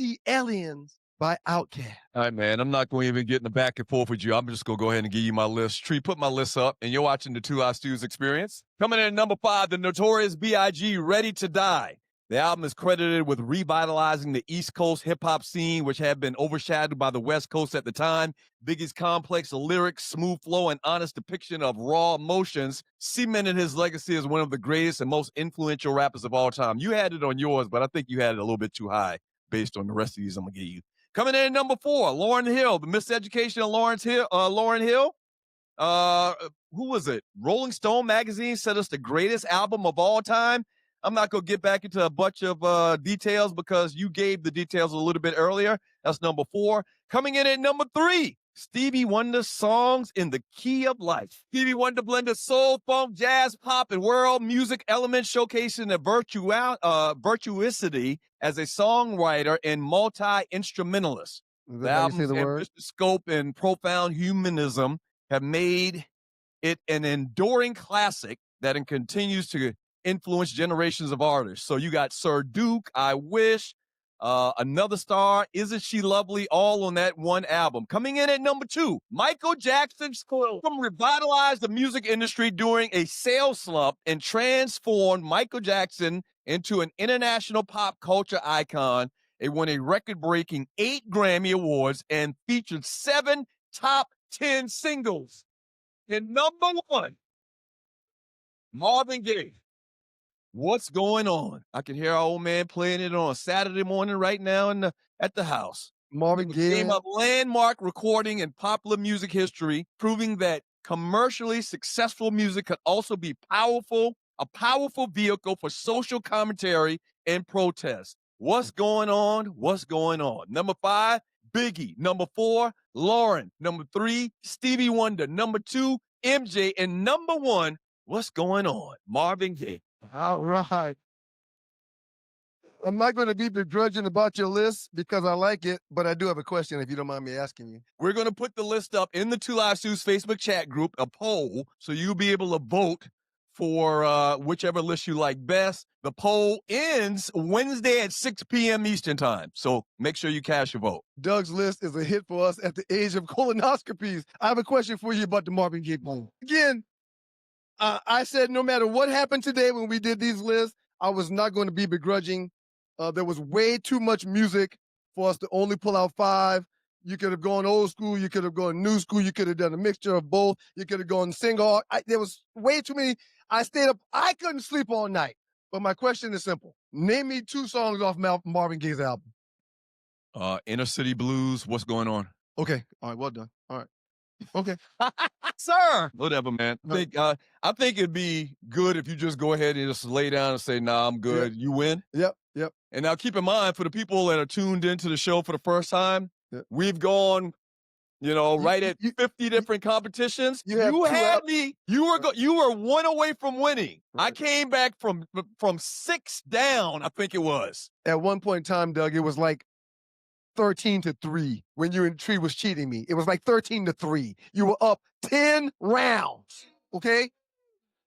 by Outkast. All right, man. I'm not going to even get in the back and forth with you. I'm just going to go ahead and give you my list. Tree, put my list up, and you're watching the Two Live Stews Experience. Coming in at number 5, The Notorious B.I.G., Ready to Die. The album is credited with revitalizing the East Coast hip-hop scene, which had been overshadowed by the West Coast at the time. Biggie's complex lyrics, smooth flow, and honest depiction of raw emotions cemented his legacy as one of the greatest and most influential rappers of all time. You had it on yours, but I think you had it a little bit too high based on the rest of these I'm going to give you. Coming in at number 4, Lauryn Hill, The Miseducation of Lauryn Hill. Who was it? Rolling Stone magazine said it's the greatest album of all time. I'm not going to get back into a bunch of details because you gave the details a little bit earlier. That's number 4. Coming in at number 3, Stevie Wonder's Songs in the Key of Life. Stevie Wonder blended soul, funk, jazz, pop, and world music elements, showcasing the virtuosity as a songwriter and multi-instrumentalist. The album's ambitious scope and profound humanism have made it an enduring classic that continues to influence generations of artists. So you got Sir Duke, I Wish, Another Star, Isn't She Lovely, all on that one album. Coming in at number 2, Michael Jackson's album revitalized the music industry during a sales slump and transformed Michael Jackson into an international pop culture icon. It won a record-breaking 8 Grammy Awards and featured 7 top 10 singles. And number 1, Marvin Gaye, What's Going On? I can hear our old man playing it on a Saturday morning right now at the house. Marvin Gaye became a landmark recording in popular music history, proving that commercially successful music could also be a powerful vehicle for social commentary and protest. What's going on? What's going on? Number 5, Biggie. Number 4, Lauren. Number 3, Stevie Wonder. Number 2, MJ. And number 1, What's Going On? Marvin Gaye. All right. I'm not going to be begrudging about your list because I like it, but I do have a question if you don't mind me asking you. We're going to put the list up in the Two Live Stews Facebook chat group, a poll, so you'll be able to vote for whichever list you like best. The poll ends Wednesday at 6 p.m. Eastern time, so make sure you cast your vote. Doug's list is a hit for us at the age of colonoscopies. I have a question for you about the Marvin Gaye poll. Again, I said no matter what happened today when we did these lists, I was not going to be begrudging. There was way too much music for us to only pull out 5. You could have gone old school. You could have gone new school. You could have done a mixture of both. You could have gone single. There was way too many. I stayed up. I couldn't sleep all night. But my question is simple. Name me 2 songs off Marvin Gaye's album. Inner City Blues, What's Going On? Okay. All right. Well done. All right. Okay. Sir. Whatever, man. I think it'd be good if you just go ahead and just lay down and say, nah, I'm good. Yep. You win. Yep. And now keep in mind, for the people that are tuned into the show for the first time, we've gone, right at 50 different competitions. You had me. You were 1 away from winning. Right. I came back from 6 down, I think it was. At one point in time, Doug, it was like 13-3 when you and Tree was cheating me. It was like 13-3. You were up 10 rounds, okay?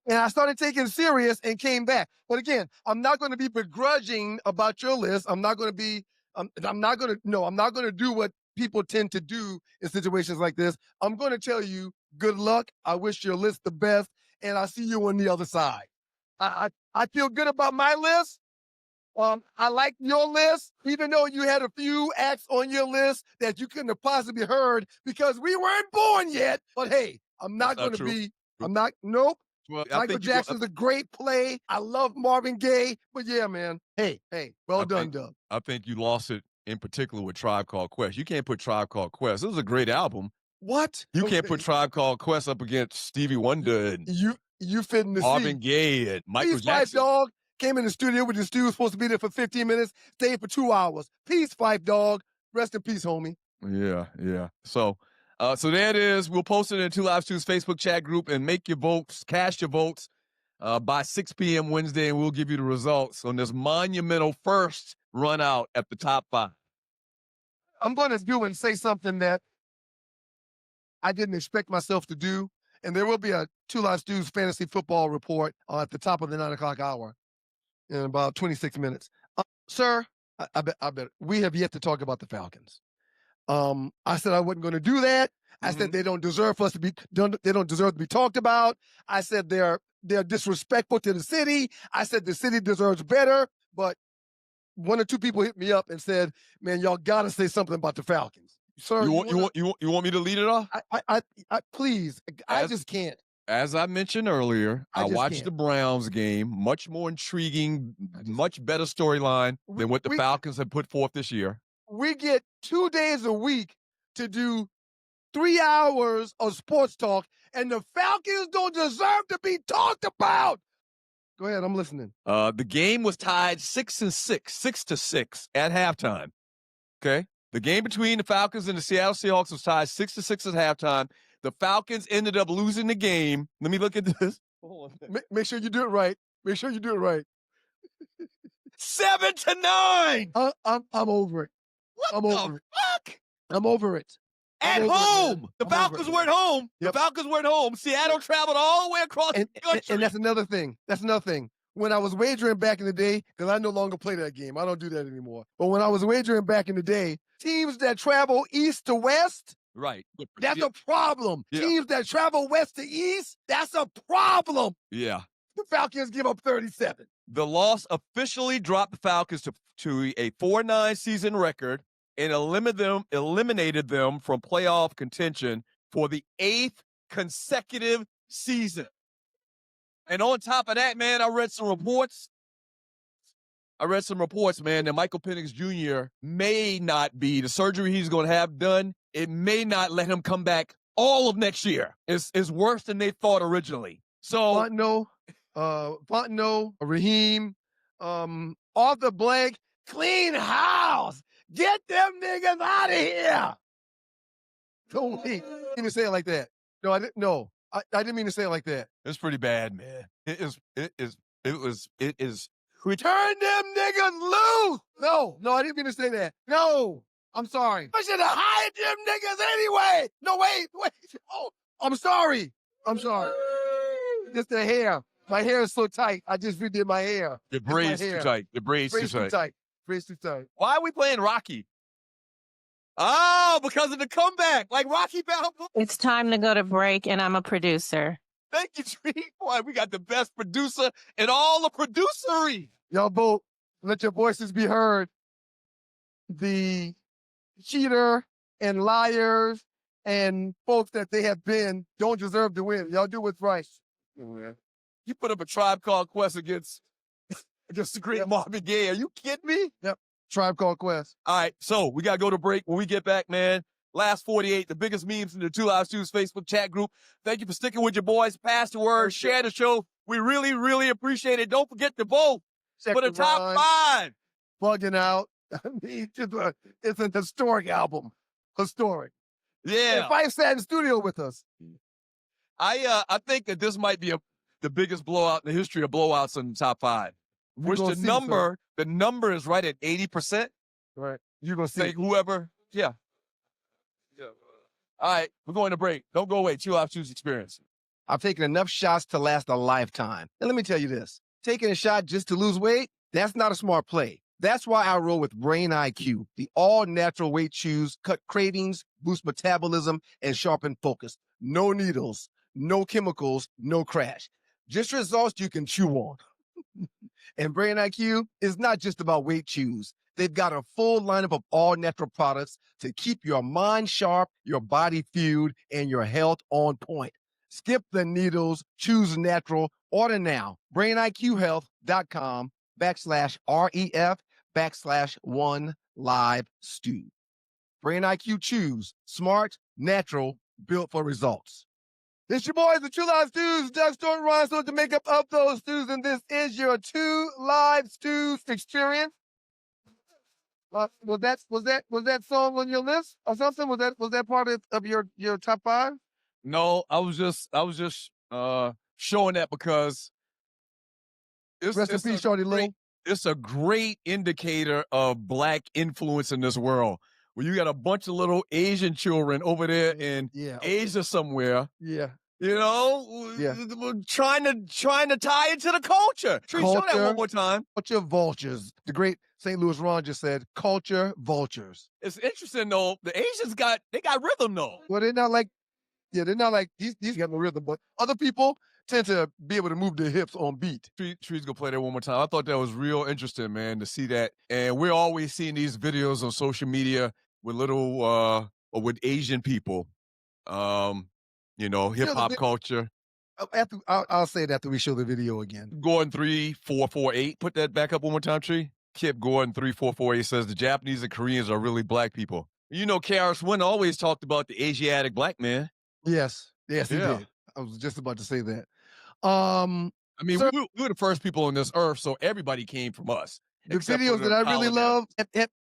And I started taking it serious and came back. But again, I'm not going to be begrudging about your list. I'm not going to do what people tend to do in situations like this. I'm going to tell you, good luck. I wish your list the best, and I'll see you on the other side. I feel good about my list. I like your list, even though you had a few acts on your list that you couldn't have possibly heard because we weren't born yet. But hey, nope. Well, Michael Jackson's a great play. I love Marvin Gaye. But yeah, man. Hey, well done, Doug. I think you lost it in particular with Tribe Called Quest. You can't put Tribe Called Quest. This is a great album. What? You can't put Tribe Called Quest up against Stevie Wonder and you fit in the Marvin Gaye and Michael Peace Jackson. Pipe Dog came in the studio with the studio supposed to be there for 15 minutes, stayed for 2 hours. Peace Pipe Dog. Rest in peace, homie. Yeah. So there it is. We'll post it in Two Live Stews Facebook chat group and make your votes, cast your votes by 6 p.m. Wednesday, and we'll give you the results on this monumental first run out at the top 5. I'm going to do and say something that I didn't expect myself to do, and there will be a Two Live Stews fantasy football report at the top of the 9 o'clock hour in about 26 minutes. Sir, I bet we have yet to talk about the Falcons. I said I wasn't going to do that. I said they don't deserve for us to be. They don't deserve to be talked about. I said they're disrespectful to the city. I said the city deserves better. But one or two people hit me up and said, "Man, y'all got to say something about the Falcons." Sir, You want me to lead it off? I please. I just can't. As I mentioned earlier, I watched can't. the Browns game. Much more intriguing, much better storyline than what the Falcons have put forth this year. We get 2 days a week to do 3 hours of sports talk, and the Falcons don't deserve to be talked about. Go ahead, I'm listening. The game was tied 6-6 at halftime. Okay? The game between the Falcons and the Seattle Seahawks was tied 6-6 at halftime. The Falcons ended up losing the game. Let me look at this. Make sure you do it right. 7-9. I'm over it. What the fuck? I'm over it. At home. The Falcons were at home. Yep. The Falcons were at home. Seattle traveled all the way across the country. And that's another thing. When I was wagering back in the day, because I no longer play that game. I don't do that anymore. But when I was wagering back in the day, teams that travel east to west, right. That's a problem. Yeah. Teams that travel west to east, that's a problem. Yeah. The Falcons give up 37. The loss officially dropped the Falcons to a 4-9 season record and eliminated them from playoff contention for the 8th consecutive season. And on top of that, man, I read some reports, man, that Michael Penix Jr. may not be, the surgery he's going to have done, it may not let him come back all of next year. It's worse than they thought originally. So Fontenot, Raheem, Arthur Blank, clean house. Get them niggas out of here. Don't mean to say it like that. No, I didn't. No, I didn't mean to say it like that. It's pretty bad, man. It is. Turn them niggas loose. No, I didn't mean to say that. No, I'm sorry. I should have hired them niggas anyway. No, wait. Oh, I'm sorry. Just the hair. My hair is so tight. I just redid my hair. The braids too tight. Braids too tight. Why are we playing Rocky? Oh, because of the comeback, like Rocky Balboa. It's time to go to break, and I'm a producer. Thank you, Tree. Boy, we got the best producer in all the producery. Y'all vote. Let your voices be heard. The cheater and liars and folks that they have been don't deserve to win. Y'all do what's right. You put up a Tribe Called Quest against the great Marvin Gaye. Are you kidding me? Yep. Tribe Called Quest. All right, so we got to go to break. When we get back, man, last 48, the biggest memes in the Two Live Stews Facebook chat group. Thank you for sticking with your boys. Pass the word, share the show. We really, really appreciate it. Don't forget to vote for the top 5. Bugging out. I mean, it's an historic album. Historic. Yeah. And Fife sat in the studio with us. I think that this might be the biggest blowout in the history of blowouts in the top 5. Which the number is right at 80%. Right. You're going to see. Say whoever. Yeah. All right. We're going to break. Don't go away. Two Live Stews experience. I've taken enough shots to last a lifetime. And let me tell you this. Taking a shot just to lose weight, that's not a smart play. That's why I roll with Brain IQ, the all-natural weight chews, cut cravings, boost metabolism, and sharpen focus. No needles, no chemicals, no crash. Just results you can chew on. And Brain IQ is not just about weight chews. They've got a full lineup of all-natural products to keep your mind sharp, your body fueled, and your health on point. Skip the needles, choose natural. Order now. BrainIQHealth.com/REF/1LiveStew. Brain IQ Chews. Smart, natural, built for results. It's your boys, the Two Live Stews, Doug Stone, Ryan Stone, the makeup of those stews, and this is your Two Live Stews experience. Was that song on your list or something? Was that part of your top 5? No, I was just showing that because Rest in peace, Shorty Low. it's a great indicator of black influence in this world. Where you got a bunch of little Asian children over there in Asia somewhere. Yeah. You know, trying to tie it to the culture. Tree, show that one more time. Culture vultures. The great St. Louis Ron just said, culture vultures. It's interesting though. The Asians got rhythm though. Well, they're not like these got no rhythm, but other people tend to be able to move their hips on beat. Tree's gonna play that one more time. I thought that was real interesting, man, to see that. And we're always seeing these videos on social media with little or with Asian people. Hip hop culture. I'll say it after we show the video again. Gordon 3448. Put that back up one more time, Tree. Kip Gordon 3448 says the Japanese and Koreans are really black people. You know, Karis Wynn always talked about the Asiatic black man. Yes, he did. I was just about to say that. We were the first people on this earth, so everybody came from us. The videos that I really love.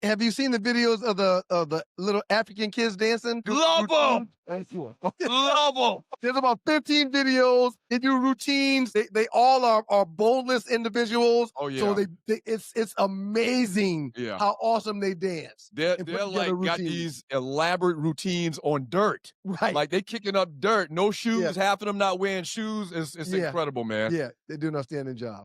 Have you seen the videos of the little African kids dancing? Love them. Love them. There's about 15 videos. They do routines. They all are boneless individuals. Oh yeah. So it's amazing how awesome they dance. They're like got these elaborate routines on dirt. Right. Like they kicking up dirt, no shoes. Half of them not wearing shoes. It's incredible, man. Yeah, they do an outstanding job.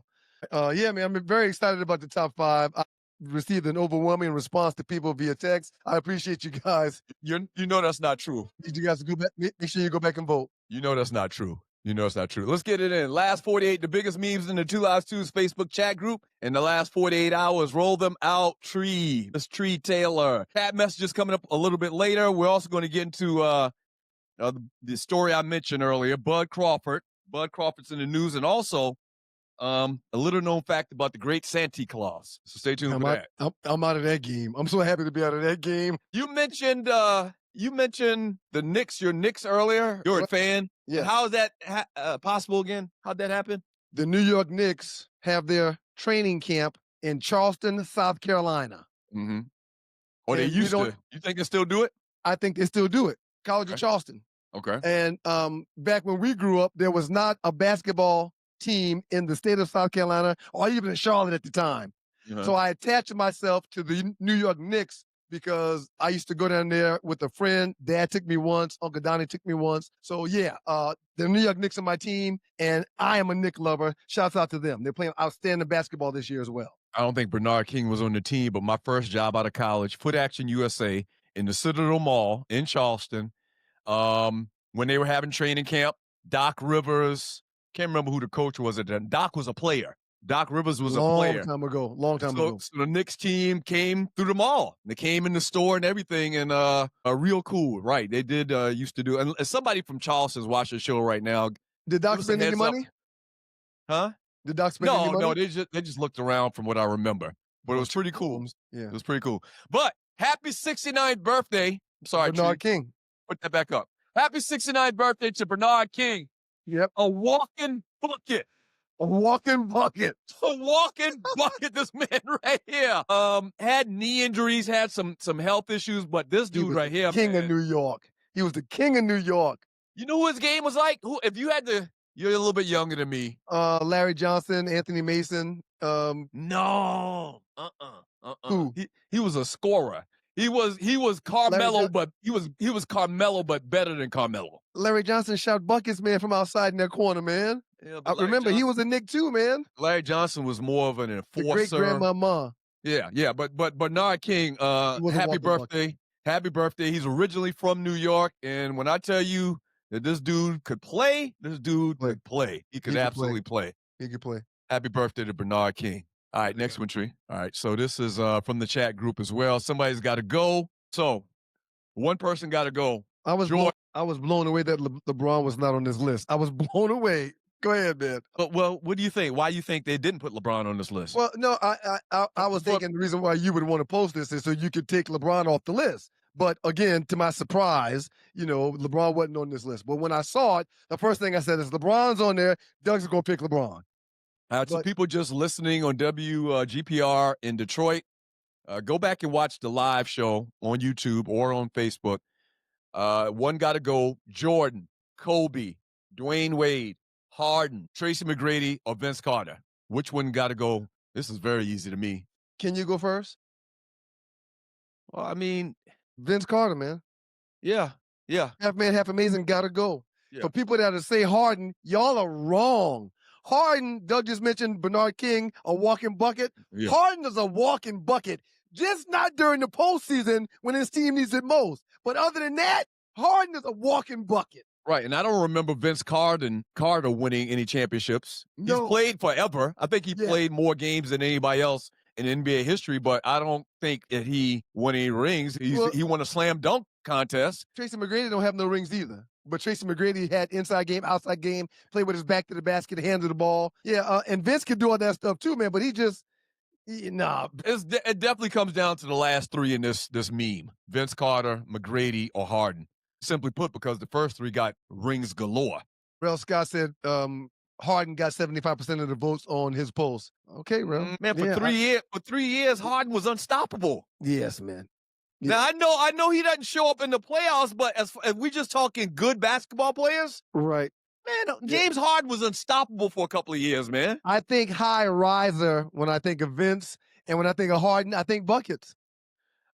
Man, I'm very excited about the top 5. I received an overwhelming response to people via text. I appreciate you guys. You know that's not true. Need you guys to go back. Make sure you go back and vote. You know that's not true. Let's get it in. Last 48, the biggest memes in the Two Lives Two's Facebook chat group. In the last 48 hours, roll them out. Tree. It's Tree Taylor. Chat messages coming up a little bit later. We're also going to get into the story I mentioned earlier, Bud Crawford. Bud Crawford's in the news, and also a little known fact about the great Santa Claus. So stay tuned for that. I'm out of that game. I'm so happy to be out of that game. You mentioned the Knicks, your Knicks earlier. You're a fan. Yeah. How is that possible again? How'd that happen? The New York Knicks have their training camp in Charleston, South Carolina. Mm-hmm. Or they used to. You think they still do it? I think they still do it. College of Charleston. Okay. And back when we grew up, there was not a basketball team in the state of South Carolina or even in Charlotte at the time. So I attached myself to the New York Knicks because I used to go down there with a friend. Dad took me once. Uncle Donnie took me once. So the New York Knicks are my team, and I am a Knick lover. Shouts out to them. They're playing outstanding basketball this year as well. I don't think Bernard King was on the team, but my first job out of college, Foot Action USA in the Citadel Mall in Charleston, when they were having training camp, Doc Rivers, can't remember who the coach was at then. Doc was a player. Doc Rivers was a player. Long time ago. So the Knicks team came through the mall. They came in the store and everything, and real cool. Right. They did used to do. And somebody from Charleston's watching the show right now. Did Doc spend any money? Huh? Did Doc spend any money? No, they just looked around from what I remember. But it was pretty cool. Yeah. It was pretty cool. But happy 69th birthday. I'm sorry, Bernard King. Put that back up. Happy 69th birthday to Bernard King. Yep. A walking bucket. A walking bucket. A walking bucket, this man right here. Had knee injuries, had some health issues, but this dude right here, King of New York. He was the king of New York. You know who his game was like? If you had to, you're a little bit younger than me. Larry Johnson, Anthony Mason. No. Who? He was a scorer. He was Carmelo, but he was Carmelo, but better than Carmelo. Larry Johnson shot buckets, man, from outside in that corner, man. Yeah, I remember he was a Knick too, man. Larry Johnson was more of an enforcer. The great grandmama. Yeah. But Bernard King, happy birthday. Happy birthday. He's originally from New York. And when I tell you that this dude could play, this dude could play. He could absolutely play. He could play. Happy birthday to Bernard King. All right, next one, Tree. All right, so this is from the chat group as well. Somebody's got to go. So one person got to go. I was blown away that LeBron was not on this list. I was blown away. Go ahead, man. Well, what do you think? Why do you think they didn't put LeBron on this list? Well, no, I was thinking the reason why you would want to post this is so you could take LeBron off the list. But again, to my surprise, LeBron wasn't on this list. But when I saw it, the first thing I said is LeBron's on there. Doug's going to pick LeBron. To people just listening on WGPR in Detroit, Go back and watch the live show on YouTube or on Facebook. One got to go: Jordan, Kobe, Dwayne Wade, Harden, Tracy McGrady, or Vince Carter. Which one got to go? This is very easy to me. Can you go first? Well, I mean, Vince Carter, man. yeah. Half man, half amazing, gotta go. Yeah. For people that say Harden, y'all are wrong. Harden, Doug just mentioned Bernard King, a walking bucket. Yeah. Harden is a walking bucket, just not during the postseason when his team needs it most. But other than that, Harden is a walking bucket. Right, and I don't remember Vince Carter winning any championships. No. He's played forever. I think he played more games than anybody else in NBA history, but I don't think that he won any rings. He won a slam dunk contest. Tracy McGrady don't have no rings either. But Tracy McGrady had inside game, outside game, played with his back to the basket, handled the ball. Yeah, and Vince could do all that stuff too, man, but he nah. It definitely comes down to the last three in this meme: Vince Carter, McGrady, or Harden. Simply put, because the first three got rings galore. Rel Scott said Harden got 75% of the votes on his polls. Okay, Rel. Man, for 3 years, Harden was unstoppable. Yes, man. Yeah. Now I know he doesn't show up in the playoffs, but as we just talking good basketball players, Right. man, James Harden was unstoppable for a couple of years, man. I think high riser when I think of Vince, and when I think of Harden, I think buckets.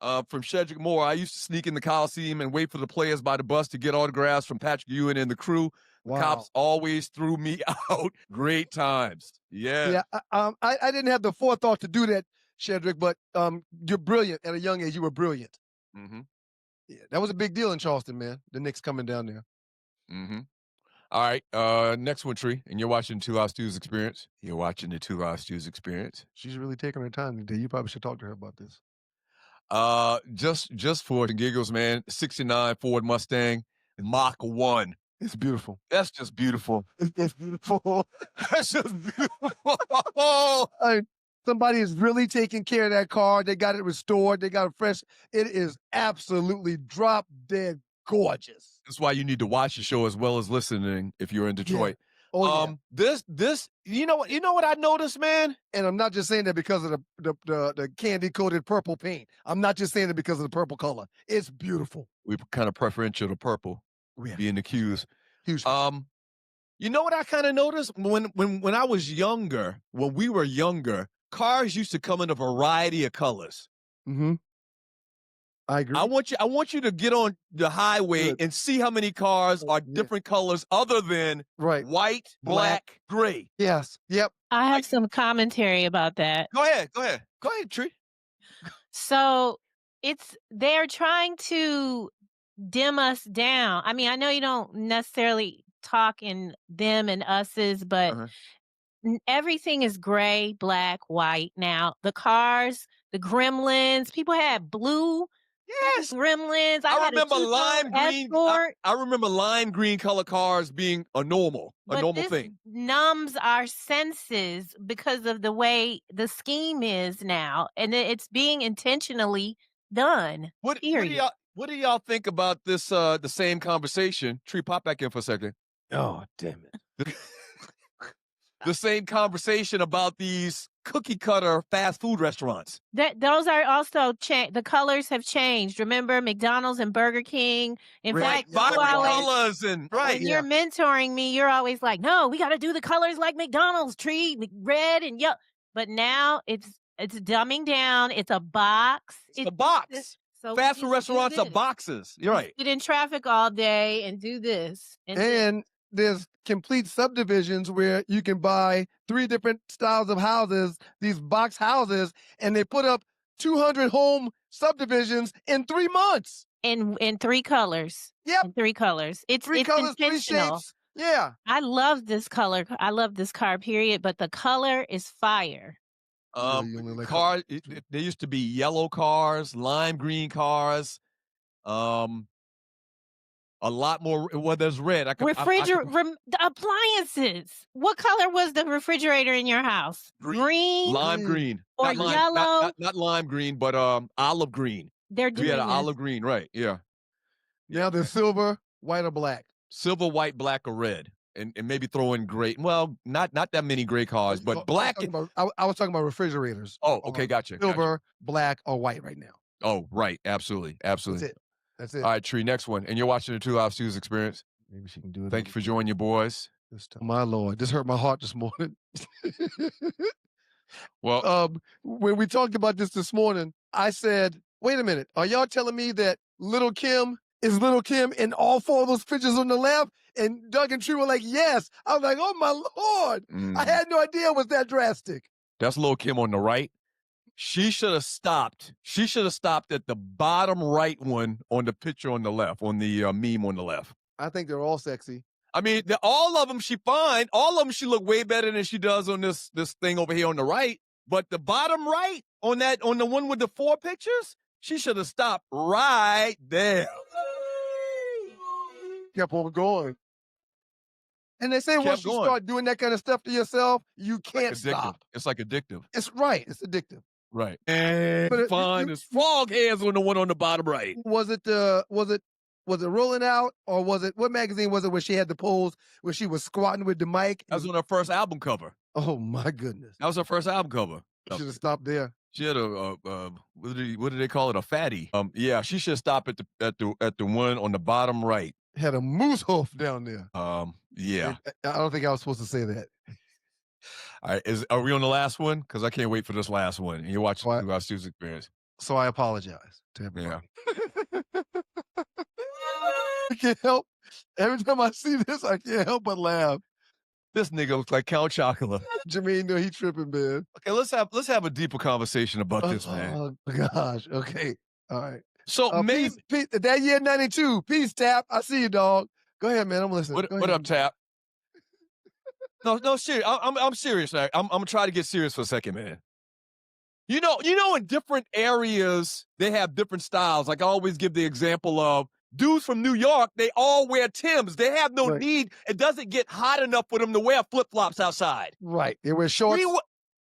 From Shedrick Moore, I used to sneak in the Coliseum and wait for the players by the bus to get autographs from Patrick Ewing and the crew. Wow. Cops always threw me out. Great times. Yeah. Yeah. I didn't have the forethought to do that, Shedrick, but you're brilliant. At a young age, you were brilliant. Mm-hmm. Yeah, that was a big deal in Charleston, man. The Knicks coming down there. Mm-hmm. All right. Next one, Tree. And you're watching Two Live Stews Experience. You're watching the Two Live Stews Experience. She's really taking her time today. You probably should talk to her about this. Just for the giggles, man. 69 Ford Mustang, Mach 1. It's beautiful. That's just beautiful. It's beautiful. That's just beautiful. Somebody is really taking care of that car. They got it restored. They got it fresh. It is absolutely drop dead gorgeous. That's why you need to watch the show as well as listening if you're in Detroit. Yeah. Oh, yeah. This, you know what I noticed, man? And I'm not just saying that because of the candy coated purple paint. I'm not just saying it because of the purple color. It's beautiful. We kind of preferential to purple, being accused. Huge. You know what I kind of noticed when I was younger, when we were younger, cars used to come in a variety of colors. Mm-hmm. I agree. I want you to get on the highway and see how many cars are different colors other than white, black, gray. Yes. Yep. I have some commentary about that. Go ahead, Tree. So they're trying to dim us down. I mean, I know you don't necessarily talk in them and us's, but everything is gray, black, white now. The cars, the gremlins, people had blue. Yes, gremlins. I remember lime green. I remember lime green color cars being a normal thing. Numbs our senses because of the way the scheme is now, and it's being intentionally done. What do y'all think about this? The same conversation. Tree, pop back in for a second. Oh, damn it. The same conversation about these cookie cutter fast food restaurants. Those are also the colors have changed. Remember McDonald's and Burger King. In fact, vibrant colors and when you're mentoring me, you're always like, "No, we got to do the colors like McDonald's, tree, red and yellow." But now it's dumbing down. It's a box. It's a box. So fast food restaurants are boxes. You're right. Sit in traffic all day and do this. And there's complete subdivisions where you can buy 3 different styles of houses, these box houses, and they put up 200 home subdivisions in 3 months. In 3 colors. Yep. In 3 colors. It's 3 colors, 3 intentional. shapes. Yeah. I love this color. I love this car, period. But the color is fire. Cars. There used to be yellow cars, lime green cars. A lot more. Well, there's red. The appliances. What color was the refrigerator in your house? Green? Lime green. Or yellow? Not lime green, but olive green. They're doing We had an olive green, right? Yeah. Yeah, they're silver, white, or black. Silver, white, black, or red. and maybe throw in gray. Well, not that many gray cars, but black. I was talking about refrigerators. Oh, okay, gotcha. Silver, black, or white right now. Oh, right. Absolutely. Absolutely. That's it. All right, Tree, next one. And you're watching the Two Live Stews Experience. Maybe she can do it. Thank you for joining your boys. My Lord, this hurt my heart this morning. Well, when we talked about this morning, I said, wait a minute, are y'all telling me that Little Kim is Little Kim in all 4 of those pictures on the left? And Doug and Tree were like, yes. I was like, oh my Lord. I had no idea it was that drastic. That's Lil' Kim on the right. She should have stopped. She should have stopped at the bottom right one on the picture on the left, on the meme on the left. I think they're all sexy. I mean, all of them she fine. All of them she look way better than she does on this thing over here on the right. But the bottom right on the one with the 4 pictures, she should have stopped right there. Kept on going. And they say once you start doing that kind of stuff to yourself, you can't stop. It's like addictive. It's right. It's addictive. Right. And fine as frog hairs on the one on the bottom right. Was it Rolling Out, or was it, what magazine was it where she had the pose where she was squatting with the mic? That was on her first album cover. Oh my goodness. That was her first album cover. Should have stopped there. She had a what do they call it? A fatty. Yeah, she should stop at the one on the bottom right. Had a moose hoof down there. Yeah. I don't think I was supposed to say that. All right, are we on the last one? Because I can't wait for this last one. And you're watching our Stews Experience. So I apologize to everyone. Yeah. I can't help. Every time I see this, I can't help but laugh. This nigga looks like Count Chocula. Jermaine, no, he tripping, man. Okay, let's have a deeper conversation about this, man. Oh gosh. Okay. All right. So maybe that year 92. Peace, Tap. I see you, dog. Go ahead, man. I'm listening. What up, Tap? No, serious. I'm serious. Right? I'm gonna try to get serious for a second, man. You know, in different areas they have different styles. Like I always give the example of dudes from New York. They all wear Timbs. They have no need. It doesn't get hot enough for them to wear flip flops outside. Right. They wear shorts.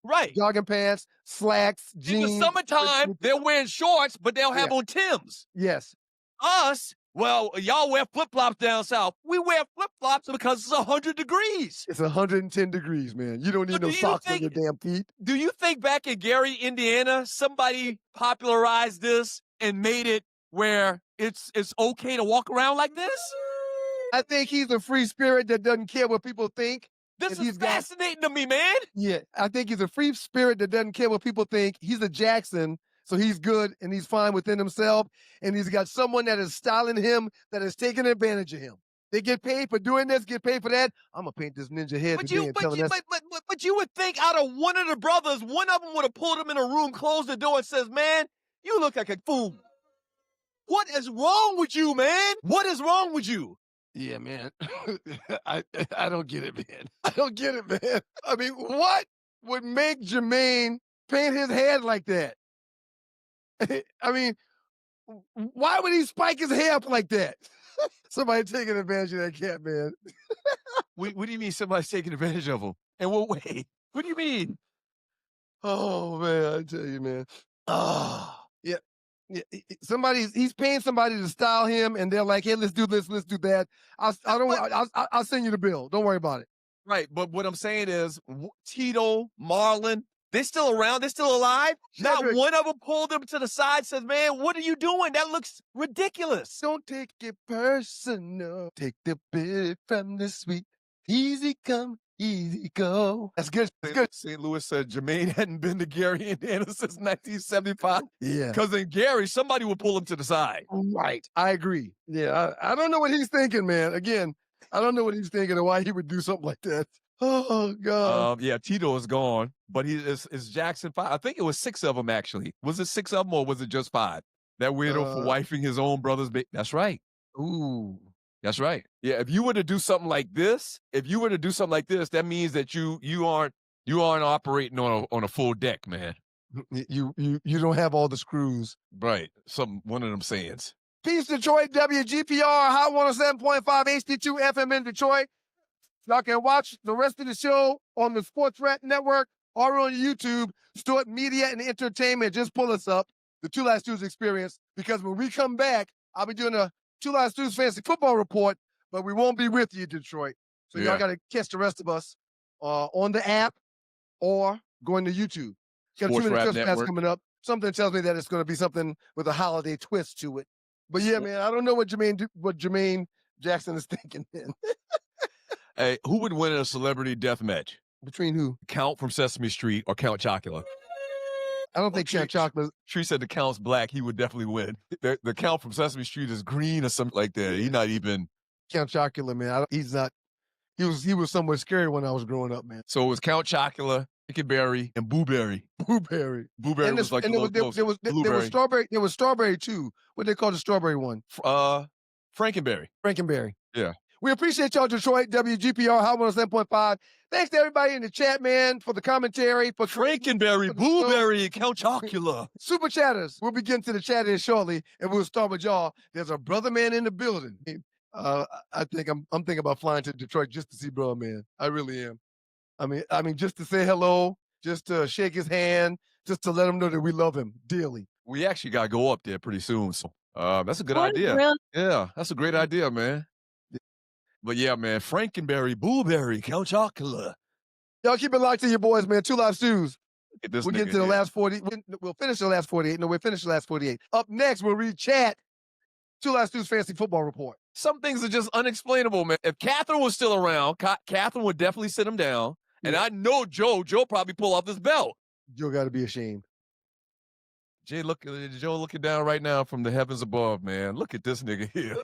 Right. Jogging pants, slacks, jeans. In the summertime, they're wearing shorts, but they'll have on Timbs. Yes. Us, well, y'all wear flip-flops down south. We wear flip-flops because it's 100 degrees. It's 110 degrees, man. You don't need no socks on your damn feet. Do you think back in Gary, Indiana, somebody popularized this and made it where it's okay to walk around like this? I think he's a free spirit that doesn't care what people think. This is fascinating to me, man. Yeah, I think he's a free spirit that doesn't care what people think. He's a Jackson, so he's good and he's fine within himself. And he's got someone that is styling him, that is taking advantage of him. They get paid for doing this, get paid for that. I'm going to paint this ninja head today and tell him that's... But you would think out of one of the brothers, one of them would have pulled him in a room, closed the door, and says, man, you look like a fool. What is wrong with you, man? What is wrong with you? Yeah, man. I don't get it, man. I don't get it, man. I mean, what would make Jermaine paint his head like that? I mean, why would he spike his hair up like that? Somebody taking advantage of that cat, man. What do you mean somebody's taking advantage of him? In what way? What do you mean? Oh, man, I tell you, man. Oh, yeah. Yeah, he's paying somebody to style him, and they're like, "Hey, let's do this, let's do that." I'll send you the bill. Don't worry about it. Right, but what I'm saying is, Tito, Marlon, they're still around. They're still alive. Not one of them pulled them to the side, says, "Man, what are you doing? That looks ridiculous." Don't take it personal. Take the bit from the sweet. Easy come, easy go. That's good. That's good. St. Louis said Jermaine hadn't been to Gary, Indiana since 1975. Yeah. Because in Gary, somebody would pull him to the side. Right. I agree. Yeah. I don't know what he's thinking, man. Again, I don't know what he's thinking and why he would do something like that. Oh, God. Yeah, Tito is gone, but it's Jackson 5. I think it was 6 of them, actually. Was it 6 of them or was it just 5? That weirdo for wifing his own brother's baby. That's right. Ooh. That's right. Yeah, if you were to do something like this, that means that you aren't operating on a full deck, man. You don't have all the screws. Right. One of them sayings. Peace, Detroit, WGPR, Hot 107.5 HD2 FM in Detroit. Y'all can watch the rest of the show on the Sports Rat Network or on YouTube. Stewart Media and Entertainment. Just pull us up, the Two Live Stews Experience, because when we come back, I'll be doing a Two Live Stews Fantasy Football Report, but we won't be with you, Detroit. So y'all got to catch the rest of us on the app or going to YouTube. Got a 2-minute Christmas pass coming up. Something tells me that it's going to be something with a holiday twist to it. But yeah, man, I don't know what Jermaine Jackson is thinking, man. Hey, who would win in a celebrity death match? Between who? Count from Sesame Street or Count Chocula? I don't think Count Chocula. Tree said the Count's black. He would definitely win. The Count from Sesame Street is green or something like that. He's not even. Count Chocula, man. He's not. He was somewhat scary when I was growing up, man. So it was Count Chocula, Berry, and Boo Berry. Blueberry. Blueberry was like there was strawberry. There was strawberry too. What they call the strawberry one? Frankenberry. Frankenberry. Yeah. We appreciate y'all, Detroit, WGPR, Hot 107.5. Thanks to everybody in the chat, man, for the commentary. For Frankenberry, Blueberry, and Count Chocula. Super chatters. We'll begin to the chat in shortly, and we'll start with y'all. There's a brother man in the building. I think I'm thinking about flying to Detroit just to see brother man. I really am. I mean, just to say hello, just to shake his hand, just to let him know that we love him dearly. We actually got to go up there pretty soon. So that's a good idea. Really? Yeah, that's a great idea, man. But yeah, man, Frankenberry, Blueberry, Count Chocula. Y'all keep it locked to your boys, man. Two Live Stews. We'll get to the last 40. We'll finish the last 48. No, we'll finish the last 48. Up next, we'll read chat. Two Live Stews Fantasy Football Report. Some things are just unexplainable, man. If Catherine was still around, Catherine would definitely sit him down. And I know Joe probably pull off his belt. Joe got to be ashamed. Joe looking down right now from the heavens above, man. Look at this nigga here.